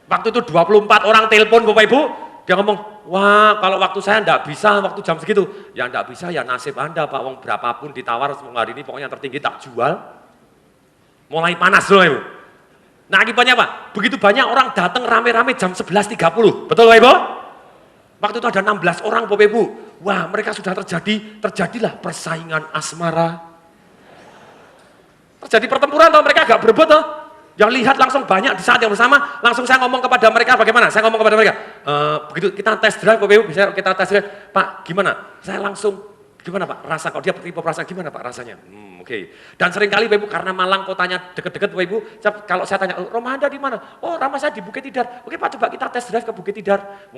Waktu itu 24 orang telepon Bapak Ibu, dia ngomong, wah kalau waktu saya enggak bisa, waktu jam segitu. Ya enggak bisa, ya nasib Anda Pak, wong berapapun ditawar hari ini pokoknya tertinggi tak jual. Mulai panas loh Ibu. Nah akibatnya apa? Begitu banyak orang datang rame-rame jam 11.30, betul Bapak Ibu? Waktu itu ada 16 orang Bapak Ibu. Wah mereka sudah terjadilah persaingan asmara. Terjadi pertempuran toh, mereka agak berebut toh. Yang lihat langsung banyak di saat yang bersama, langsung saya ngomong kepada mereka bagaimana? Saya ngomong kepada mereka, begitu kita tes drive Bapak Ibu, bisa kita tes drive, Pak gimana? Saya langsung, gimana Pak? Rasa, kalau dia tipe perasaan gimana Pak rasanya? Oke. Dan seringkali Bapak Ibu, karena Malang kotanya deket-deket Bapak Ibu, kalau saya tanya, rumah Anda di mana? Oh rumah saya di Bukit Tidar. Oke Pak, coba kita tes drive ke Bukit Tidar.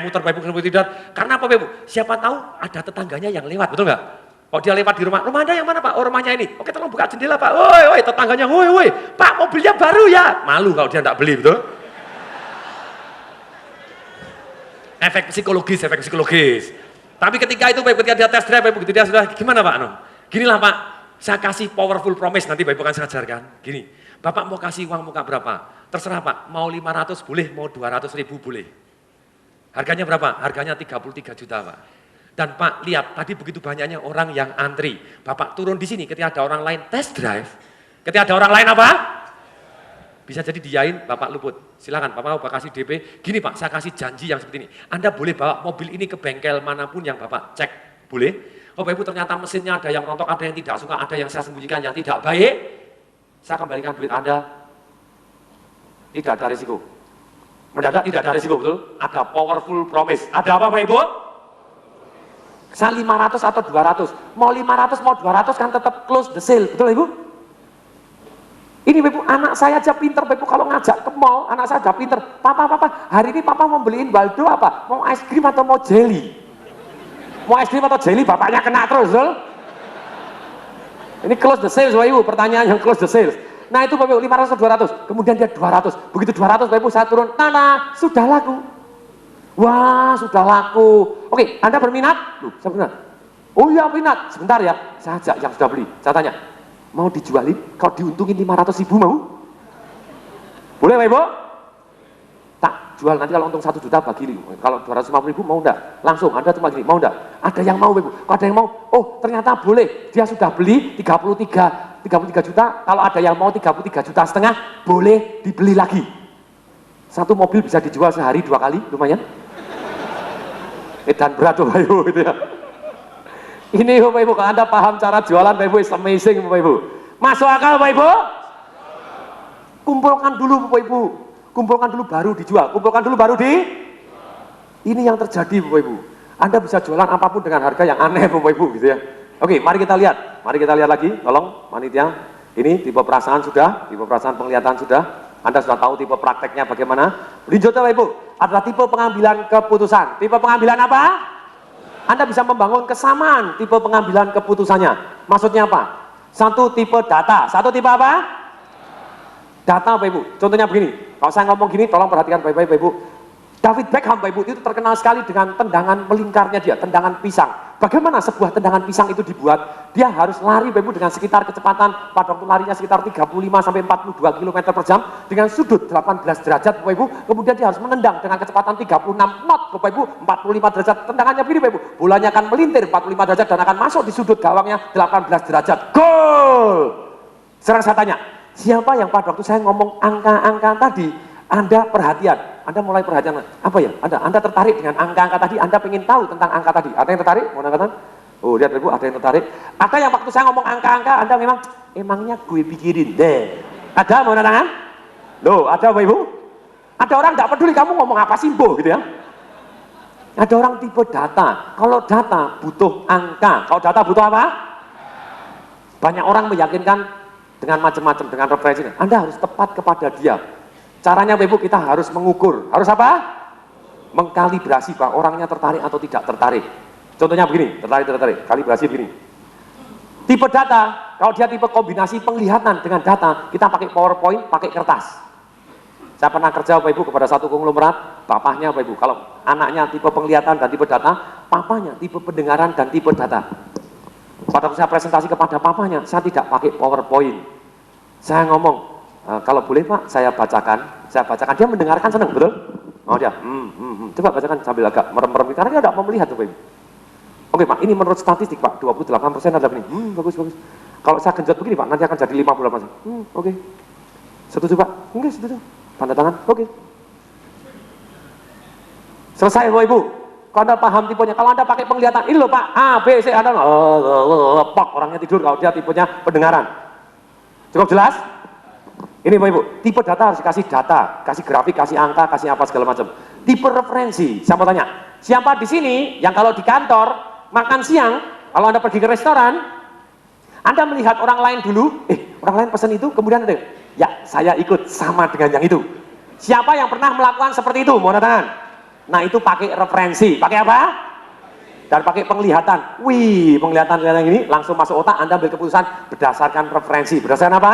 Muter Bapak Ibu ke Bukit Tidar. Karena apa Bapak Ibu? Siapa tahu ada tetangganya yang lewat, betul nggak? Kalau dia lewat di rumah Anda yang mana Pak? Oh rumahnya ini. Oke tolong buka jendela Pak. Woi tetangganya, woi Pak mobilnya baru ya. Malu kalau dia enggak beli, betul? Efek psikologis. Tapi ketika itu ketika dia test drive, begitu dia sudah gimana Pak? Ginilah Pak, saya kasih powerful promise, nanti Bapak akan saya ajarkan. Gini, Bapak mau kasih uang muka berapa? Terserah Pak, mau 500 boleh, mau 200 ribu boleh. Harganya berapa? Harganya 33 juta Pak. Dan Pak, lihat tadi begitu banyaknya orang yang antri. Bapak turun di sini ketika ada orang lain test drive. Ketika ada orang lain apa? Bisa jadi diain, Bapak luput. Silakan, Bapak mau kasih DP. Gini Pak, saya kasih janji yang seperti ini. Anda boleh bawa mobil ini ke bengkel manapun yang Bapak cek. Boleh? Oh Bapak Ibu ternyata mesinnya ada yang rontok, ada yang tidak suka, ada yang saya sembunyikan yang tidak baik. Saya kembalikan duit Anda. Tidak ada risiko. Mendadak tidak ada risiko, betul? Ada powerful promise. Ada apa Bapak Ibu? Saya 500 atau 200, mau 500 mau 200 kan tetap close the sale, betul Ibu? Ini Ibu, anak saya aja pinter Ibu, kalau ngajak ke mall, anak saya aja pinter. Papa, hari ini Papa mau beliin baldo apa? Mau es krim atau mau jelly? Mau es krim atau jelly, bapaknya kena terus, betul? Ini close the sales Bapak Ibu, pertanyaan yang close the sales. Nah itu Bapak Ibu, 500 atau 200, kemudian dia 200, begitu 200 Bapak Ibu saya turun, nah sudah laku. Wah, sudah laku. Oke, Anda berminat? Loh, saya berminat. Oh iya, minat. Sebentar ya, saya ajak yang sudah beli. Saya tanya, mau dijualin? Kalau diuntungin 500 ribu mau? Boleh Pak Ibu? Tak, jual nanti kalau untung 1 juta bagi. Kalau 250 ribu mau enggak? Langsung, Anda cuma gini, mau enggak? Ada yang mau Pak Ibu? Kalau ada yang mau, oh ternyata boleh. Dia sudah beli 33 juta. Kalau ada yang mau 33 juta setengah, boleh dibeli lagi. Satu mobil bisa dijual sehari 2 kali, lumayan. Dan berat Bapak Ibu gitu ya. Ini Bapak Ibu, kalau Anda paham cara jualan Bapak Ibu, it's amazing Bapak Ibu. Masuk akal Bapak Ibu? Kumpulkan dulu Bapak Ibu. Kumpulkan dulu baru dijual. Kumpulkan dulu baru di. Ini yang terjadi Bapak Ibu. Anda bisa jualan apapun dengan harga yang aneh Bapak Ibu gitu ya. Oke, mari kita lihat. Mari kita lihat lagi, tolong panitia. Ini tipe perasaan sudah, tipe perasaan penglihatan sudah. Anda sudah tahu tipe prakteknya bagaimana. Berikutnya Bapak Ibu, adalah tipe pengambilan keputusan. Tipe pengambilan apa? Anda bisa membangun kesamaan tipe pengambilan keputusannya. Maksudnya apa? Satu tipe data. Satu tipe apa? Data Bapak Ibu. Contohnya begini, kalau saya ngomong gini, tolong perhatikan baik-baik Bapak Ibu. David Beckham Bapak Ibu itu terkenal sekali dengan tendangan melingkarnya dia, tendangan pisang. Bagaimana sebuah tendangan pisang itu dibuat? Dia harus lari Bapak Ibu dengan sekitar kecepatan pada waktu larinya sekitar 35 sampai 42 km per jam dengan sudut 18 derajat Bapak Ibu. Kemudian dia harus menendang dengan kecepatan 36 knot Bapak Ibu, 45 derajat. Tendangannya begini Bapak Ibu. Bolanya akan melintir 45 derajat dan akan masuk di sudut gawangnya 18 derajat. Gol! Sekarang saya tanya, siapa yang pada waktu saya ngomong angka-angka tadi Anda perhatian? Anda mulai perhatian, apa ya? Anda tertarik dengan angka-angka tadi, Anda ingin tahu tentang angka tadi. Ada yang tertarik? Mau angkatan? Oh, lihat Ibu, ada yang tertarik. Ada yang waktu saya ngomong angka-angka, Anda memang, emangnya gue pikirin deh. Ada mau tangan? Loh, ada Bapak Ibu? Ada orang nggak peduli kamu ngomong apa simbo gitu ya. Ada orang tipe data. Kalau data butuh angka. Kalau data butuh apa? Banyak orang meyakinkan dengan macam-macam, dengan referensi. Anda harus tepat kepada dia. Caranya Bapak Ibu, kita harus mengukur. Harus apa? Mengkalibrasi bahwa orangnya tertarik atau tidak tertarik. Contohnya begini, tertarik. Kalibrasi begini. Tipe data, kalau dia tipe kombinasi penglihatan dengan data, kita pakai PowerPoint, pakai kertas. Saya pernah kerja Bapak Ibu kepada satu konglomerat, bapaknya Bapak Ibu, kalau anaknya tipe penglihatan dan tipe data, papanya tipe pendengaran dan tipe data. Pada waktu saya presentasi kepada papanya, saya tidak pakai PowerPoint. Saya ngomong, kalau boleh Pak, saya bacakan. saya bacakan, dia mendengarkan senang, betul? Oh dia, coba bacakan sambil agak merem-merem, karena dia tidak mau melihat Bapak Ibu. Oke Pak, ini menurut statistik Pak, 28% adalah ini. Bagus, bagus. Kalau saya genjot begini Pak, nanti akan jadi 58%. Oke. Setuju Pak? Oke, setuju. Tanda tangan, oke. Selesai Bapak Ibu. Kalau Anda paham tipenya, kalau Anda pakai penglihatan, ini loh Pak, A, B, C, Anda pok, orangnya tidur, kalau dia tipenya pendengaran. Cukup jelas? Ini Bapak Ibu, tipe data harus dikasih data, kasih grafik, kasih angka, kasih apa segala macam. Tipe referensi, saya mau tanya, siapa di sini yang kalau di kantor makan siang, kalau Anda pergi ke restoran, Anda melihat orang lain dulu, orang lain pesan itu, kemudian Anda, ya saya ikut sama dengan yang itu. Siapa yang pernah melakukan seperti itu? Mau tangan? Nah itu pakai referensi, pakai apa? Dan pakai penglihatan. Wih, penglihatan ini langsung masuk otak, Anda ambil keputusan berdasarkan referensi. Berdasarkan apa?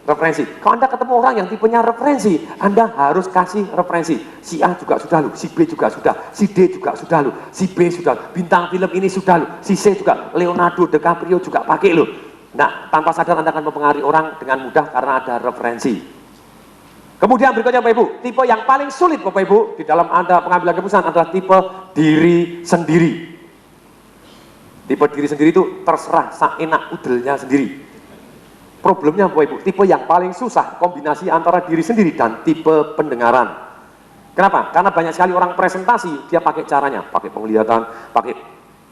Referensi. Kalau Anda ketemu orang yang tipenya referensi, Anda harus kasih referensi. Si A juga sudah loh, si B juga sudah, si D juga sudah loh, si B sudah, bintang film ini sudah loh, si C juga, Leonardo DiCaprio juga pakai loh. Nah, tanpa sadar Anda akan mempengaruhi orang dengan mudah karena ada referensi. Kemudian berikutnya Bapak Ibu, tipe yang paling sulit Bapak Ibu di dalam Anda pengambilan keputusan adalah tipe diri sendiri. Tipe diri sendiri itu terserah, seenak udelnya sendiri. Problemnya Bapak Ibu, tipe yang paling susah kombinasi antara diri sendiri dan tipe pendengaran. Kenapa? Karena banyak sekali orang presentasi, dia pakai caranya, pakai penglihatan, pakai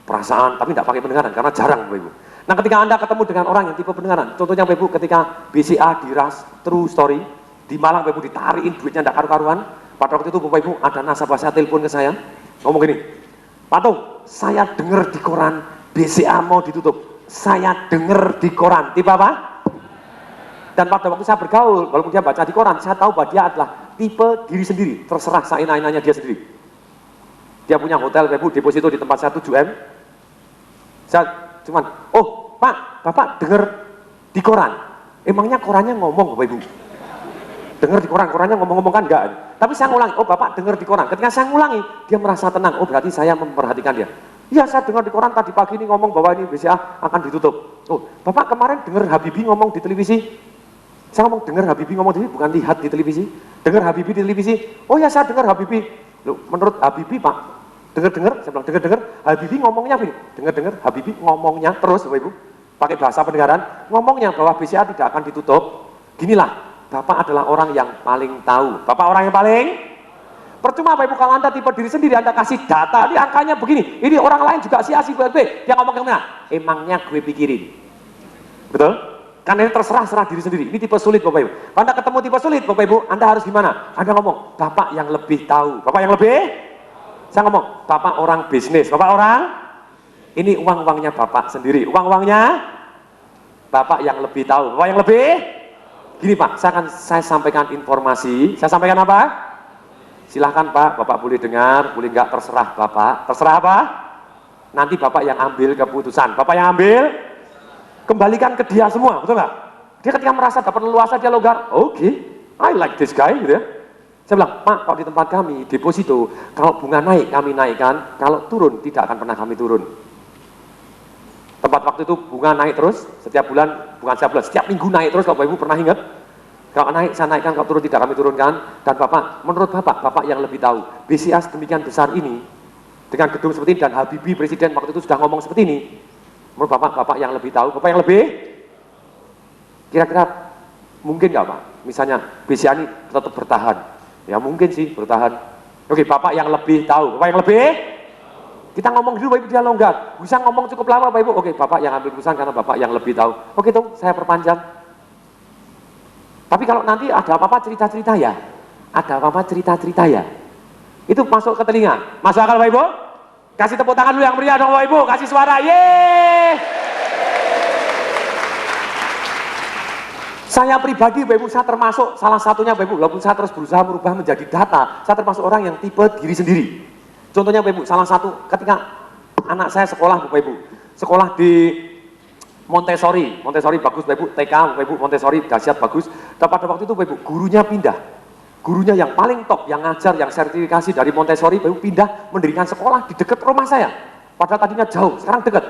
perasaan, tapi tidak pakai pendengaran, karena jarang Bapak Ibu. Nah ketika Anda ketemu dengan orang yang tipe pendengaran, contohnya Bapak Ibu ketika BCA di RAS, True Story, di Malang Bapak Ibu ditarikin duitnya tidak karu-karuan, pada waktu itu Bapak Ibu ada nasabah saya telepon ke saya, ngomong gini, Pak Tung, saya dengar di koran BCA mau ditutup, saya dengar di koran, tipe apa? Dan pada waktu saya bergaul, walaupun dia baca di koran, saya tahu bahwa dia adalah tipe diri sendiri, terserah seenak-enaknya dia sendiri. Dia punya hotel, Bapak Ibu, deposito di tempat saya 7M. Saya cuman, oh Pak, Bapak dengar di koran. Emangnya korannya ngomong Bapak Ibu? Dengar di koran, korannya ngomong-ngomong kan enggak. Tapi saya ngulangi, oh Bapak dengar di koran. Ketika saya ngulangi, dia merasa tenang, oh berarti saya memperhatikan dia. Iya saya dengar di koran tadi pagi ini ngomong bahwa ini BCA akan ditutup. Oh Bapak kemarin dengar Habibie ngomong di televisi. Saya ngomong dengar Habibie ngomong di televisi, bukan lihat di televisi. Dengar Habibie di televisi. Oh ya saya dengar Habibie. Loh, menurut Habibie Pak, dengar-dengar, saya bilang dengar-dengar, Habibie ngomongnya begini. Dengar-dengar Habibie ngomongnya terus Bapak Ibu, pakai bahasa pendengaran, ngomongnya bahwa BCA tidak akan ditutup. Ginilah, Bapak adalah orang yang paling tahu. Bapak orang yang paling percuma Bapak Ibu kalau Anda tipe diri sendiri, Anda kasih data, ini angkanya begini, ini orang lain juga si A, si B, dia ngomong kemana? Emangnya gue pikirin. Betul? Karena ini terserah diri sendiri. Ini tipe sulit Bapak Ibu. Kalau Anda ketemu tipe sulit Bapak Ibu, Anda harus gimana? Anda ngomong, Bapak yang lebih tahu. Bapak yang lebih? Saya ngomong, Bapak orang bisnis. Bapak orang? Ini uang-uangnya Bapak sendiri. Uang-uangnya Bapak yang lebih tahu. Bapak yang lebih? Gini Pak, saya sampaikan informasi. Saya sampaikan apa? Silahkan Pak, Bapak boleh dengar, boleh enggak, terserah Bapak. Terserah apa? Nanti Bapak yang ambil keputusan. Bapak yang ambil? Kembalikan ke dia semua, betul nggak? Dia ketika merasa dapat leluasa, dia longgar, oke, I like this guy, gitu ya. Saya bilang, Pak, kalau di tempat kami, deposito, kalau bunga naik, kami naikkan, kalau turun, tidak akan pernah kami turun. Tempat waktu itu bunga naik terus, setiap bulan, bukan setiap bulan, setiap minggu naik terus, kalau Bapak Ibu pernah ingat? Kalau naik, saya naikkan, kalau turun tidak kami turunkan, dan Bapak, menurut Bapak yang lebih tahu, BCA sedemikian besar ini, dengan gedung seperti ini, dan Habibie Presiden waktu itu sudah ngomong seperti ini, menurut Bapak yang lebih tahu, Bapak yang lebih, kira-kira mungkin nggak Pak? Misalnya BCA ini tetap bertahan, ya mungkin sih bertahan. Oke, Bapak yang lebih tahu, Bapak yang lebih, kita ngomong dulu Bapak Ibu dia longgar, bisa ngomong cukup lama Bapak Ibu, oke Bapak yang ambil keputusan karena Bapak yang lebih tahu. Oke tuh, saya perpanjang. Tapi kalau nanti ada apa-apa cerita-cerita ya, ada apa-apa cerita-cerita ya, itu masuk ke telinga, masuk akal Bapak Ibu? Kasih tepuk tangan dulu yang meriah dong Bapak Ibu, kasih suara, yeay! Saya pribadi Bapak Ibu, saya termasuk salah satunya Bapak Ibu, walaupun saya terus berusaha merubah menjadi data, saya termasuk orang yang tipe diri sendiri. Contohnya Bapak Ibu, salah satu ketika anak saya sekolah Bapak Ibu, sekolah di Montessori bagus Bapak Ibu, TK Bapak Ibu, Montessori dahsyat bagus, dan pada waktu itu Bapak Ibu, gurunya pindah. Gurunya yang paling top, yang ngajar, yang sertifikasi dari Montessori, Bapak Ibu pindah mendirikan sekolah di dekat rumah saya. Padahal tadinya jauh, sekarang dekat.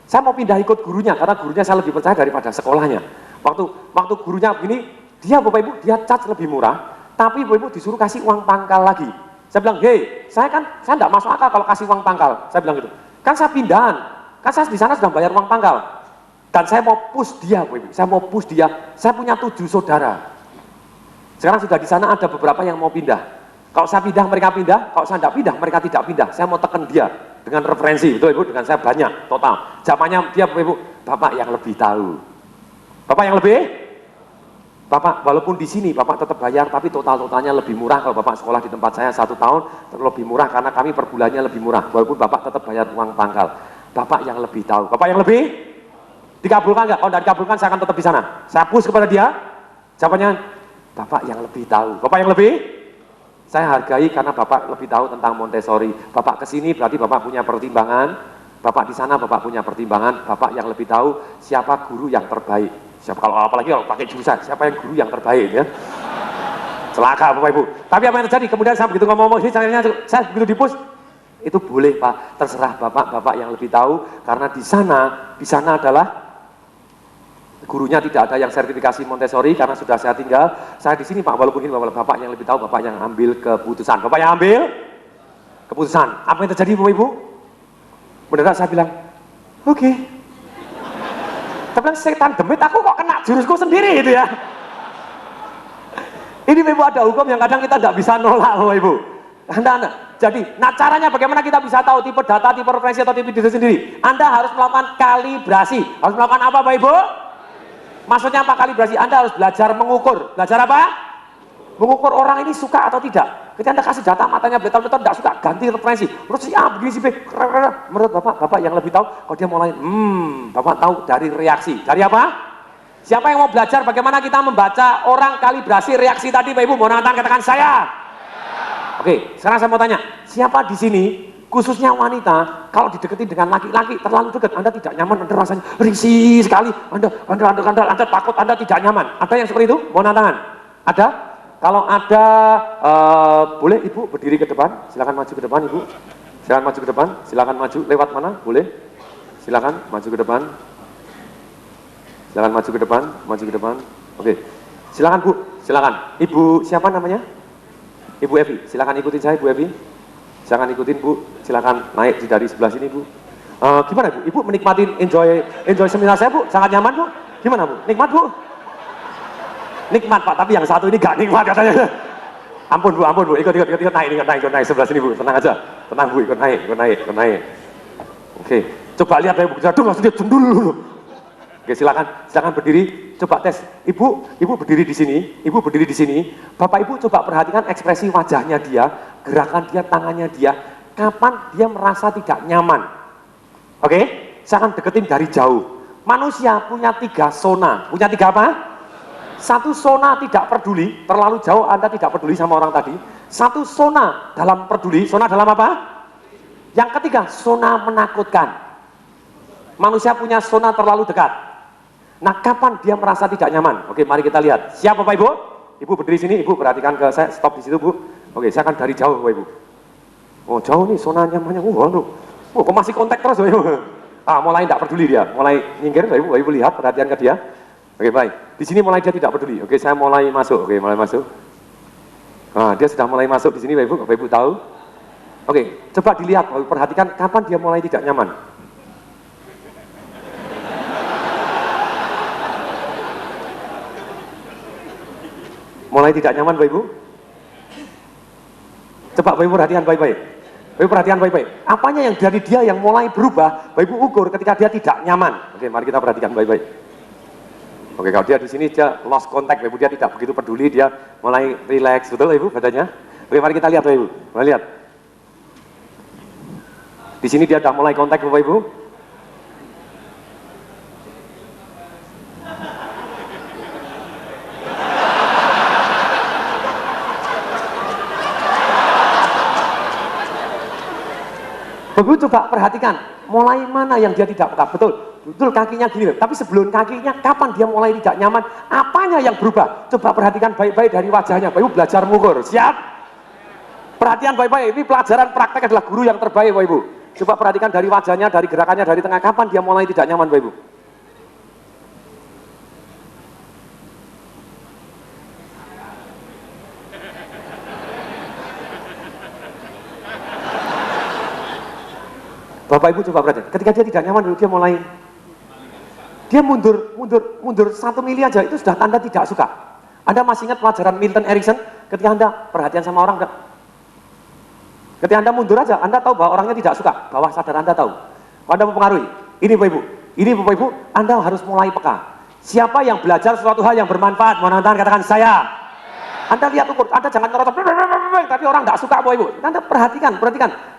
Saya mau pindah ikut gurunya, karena gurunya saya lebih percaya daripada sekolahnya. Waktu gurunya begini, dia Bapak Ibu, dia charge lebih murah, Tapi Bapak Ibu disuruh kasih uang pangkal lagi. Saya bilang, hei, saya enggak masuk akal kalau kasih uang pangkal. Saya bilang gitu. Kan saya pindahan, kan saya di sana sudah bayar uang pangkal. Dan saya mau push dia, Bapak Ibu. Saya mau push dia. Saya punya 7 saudara. Sekarang sudah di sana ada beberapa yang mau pindah. Kalau saya pindah, mereka pindah. Kalau saya tidak pindah, mereka tidak pindah. Saya mau tekan dia dengan referensi, betul Ibu, dengan saya banyak, total. Zamannya dia, Bapak Ibu, Bapak yang lebih tahu. Bapak yang lebih? Bapak, walaupun di sini Bapak tetap bayar, tapi totalnya lebih murah. Kalau Bapak sekolah di tempat saya 1 tahun, lebih murah karena kami per bulannya lebih murah. Walaupun Bapak tetap bayar uang pangkal. Bapak yang lebih tahu. Bapak yang lebih? Dikabulkan nggak? Kalau tidak dikabulkan, saya akan tetap di sana. Saya push kepada dia. Jawabannya, Bapak yang lebih tahu. Bapak yang lebih? Saya hargai karena Bapak lebih tahu tentang Montessori. Bapak kesini berarti Bapak punya pertimbangan. Bapak di sana Bapak punya pertimbangan. Bapak yang lebih tahu siapa guru yang terbaik. Siapa, kalau apalagi kalau pakai jurusan, siapa yang guru yang terbaik ya? Celaka Bapak Ibu. Tapi apa yang terjadi? Kemudian saya begitu ngomong ini, saya begitu dipus, itu boleh Pak, terserah Bapak yang lebih tahu, karena di sana adalah gurunya tidak ada yang sertifikasi Montessori karena sudah saya tinggal. Saya di sini Pak, walaupun ini Bapak yang lebih tahu, Bapak yang ambil keputusan. Bapak yang ambil keputusan. Apa yang terjadi Bapak Ibu? Mendadak saya bilang, oke. Tapi setan demit, aku kok kena jurusku sendiri itu ya. Ini Bapak Ibu ada hukum yang kadang kita tidak bisa nolak Bapak Ibu. Anda. Jadi, nah caranya bagaimana kita bisa tahu tipe data, tipe referensi atau tipe diri sendiri? Anda harus melakukan kalibrasi. Harus melakukan apa Bapak Ibu? Maksudnya apa kalibrasi? Anda harus belajar mengukur. Belajar apa? Mengukur orang ini suka atau tidak. Ketika Anda kasih data, matanya betul-betul tidak suka, ganti referensi. Menurut si A, begini si B. Menurut Bapak yang lebih tahu, kalau dia mulai, Bapak tahu dari reaksi. Dari apa? Siapa yang mau belajar bagaimana kita membaca orang kalibrasi reaksi tadi, Bapak Ibu? Mau angkat tangan, katakan saya. Oke, sekarang saya mau tanya, siapa di sini, khususnya wanita, kalau dideketin dengan laki-laki terlalu dekat, Anda tidak nyaman, Anda rasanya risih sekali, Anda takut, Anda tidak nyaman. Ada yang seperti itu? Mau angkat tangan? Ada? Kalau ada, boleh Ibu berdiri ke depan, silakan maju ke depan Ibu. Silakan maju ke depan, silakan maju, lewat mana? Boleh? Silakan maju ke depan. Silakan maju ke depan, maju ke depan. Oke. Silakan Bu, silakan. Ibu siapa namanya? Ibu Evi, silakan ikutin saya Bu Evi. Silakan ikutin Bu, silakan naik dari sebelah sini Bu. Gimana Bu? Ibu menikmati enjoy seminar saya Bu? Sangat nyaman Bu? Gimana Bu? Nikmat Bu? Nikmat Pak, tapi yang satu ini gak nikmat katanya. Ampun Bu, ikut naik sebelah sini Bu, tenang aja. Tenang Bu, ikut naik. Oke, coba lihat Ibu, jatuh langsung dia jendul dulu. Oke, silakan berdiri, coba tes. Ibu berdiri di sini. Bapak Ibu coba perhatikan ekspresi wajahnya dia, gerakan dia, tangannya dia, kapan dia merasa tidak nyaman. Oke, saya akan deketin dari jauh. Manusia punya 3 zona. Punya 3 apa? 1 zona tidak peduli, terlalu jauh Anda tidak peduli sama orang tadi. 1 zona dalam peduli, zona dalam apa? Yang ketiga, zona menakutkan. Manusia punya zona terlalu dekat. Nah, kapan dia merasa tidak nyaman? Oke, mari kita lihat. Siap Bapak Ibu? Ibu berdiri sini, Ibu perhatikan ke saya, stop di situ Bu. Oke, saya akan dari jauh Bapak Ibu. Oh, jauh nih zona nyamannya. Kok masih kontak terus Bapak Ibu? Mulai tidak peduli dia, mulai nyingkir Bapak Ibu lihat, perhatian ke dia. Oke, baik. Di sini mulai dia tidak peduli. Oke, saya mulai masuk. Oke, mulai masuk. Dia sudah mulai masuk di sini Bapak Ibu tahu? Oke, coba dilihat, perhatikan kapan dia mulai tidak nyaman. Mulai tidak nyaman Bapak Ibu? Coba Bapak Ibu perhatikan baik-baik. Bapak Ibu perhatikan baik-baik. Apanya yang dari dia yang mulai berubah, Bapak Ibu ukur ketika dia tidak nyaman. Oke, mari kita perhatikan baik-baik. Oke, kalau dia di sini dia lost contact, Ibu, dia tidak begitu peduli, dia mulai relax, betul Ibu badannya? Oke, mari kita lihat Ibu, mari lihat. Di sini dia sudah mulai kontak Bapak Ibu. Bapak Ibu coba perhatikan, mulai mana yang dia tidak peka, betul kakinya gini, tapi sebelum kakinya kapan dia mulai tidak nyaman, apanya yang berubah? Coba perhatikan baik-baik dari wajahnya. Bapak Ibu belajar mengukur, siap? Perhatian baik-baik, ini pelajaran praktek adalah guru yang terbaik Bapak Ibu. Coba perhatikan dari wajahnya, dari gerakannya, dari tengah, kapan dia mulai tidak nyaman Bapak Ibu? Bapak Ibu coba perhatikan, ketika dia tidak nyaman, dia mulai, dia mundur 1 mili aja, itu sudah tanda tidak suka. Anda masih ingat pelajaran Milton Erickson, ketika Anda perhatian sama orang, ketika Anda mundur aja, Anda tahu bahwa orangnya tidak suka, bawah sadar Anda tahu. Anda mempengaruhi, ini Bapak Ibu, Anda harus mulai peka. Siapa yang belajar suatu hal yang bermanfaat, menonton katakan saya. Anda lihat ukur, Anda jangan ngerotok, tapi orang nggak suka Bapak Ibu. Anda perhatikan.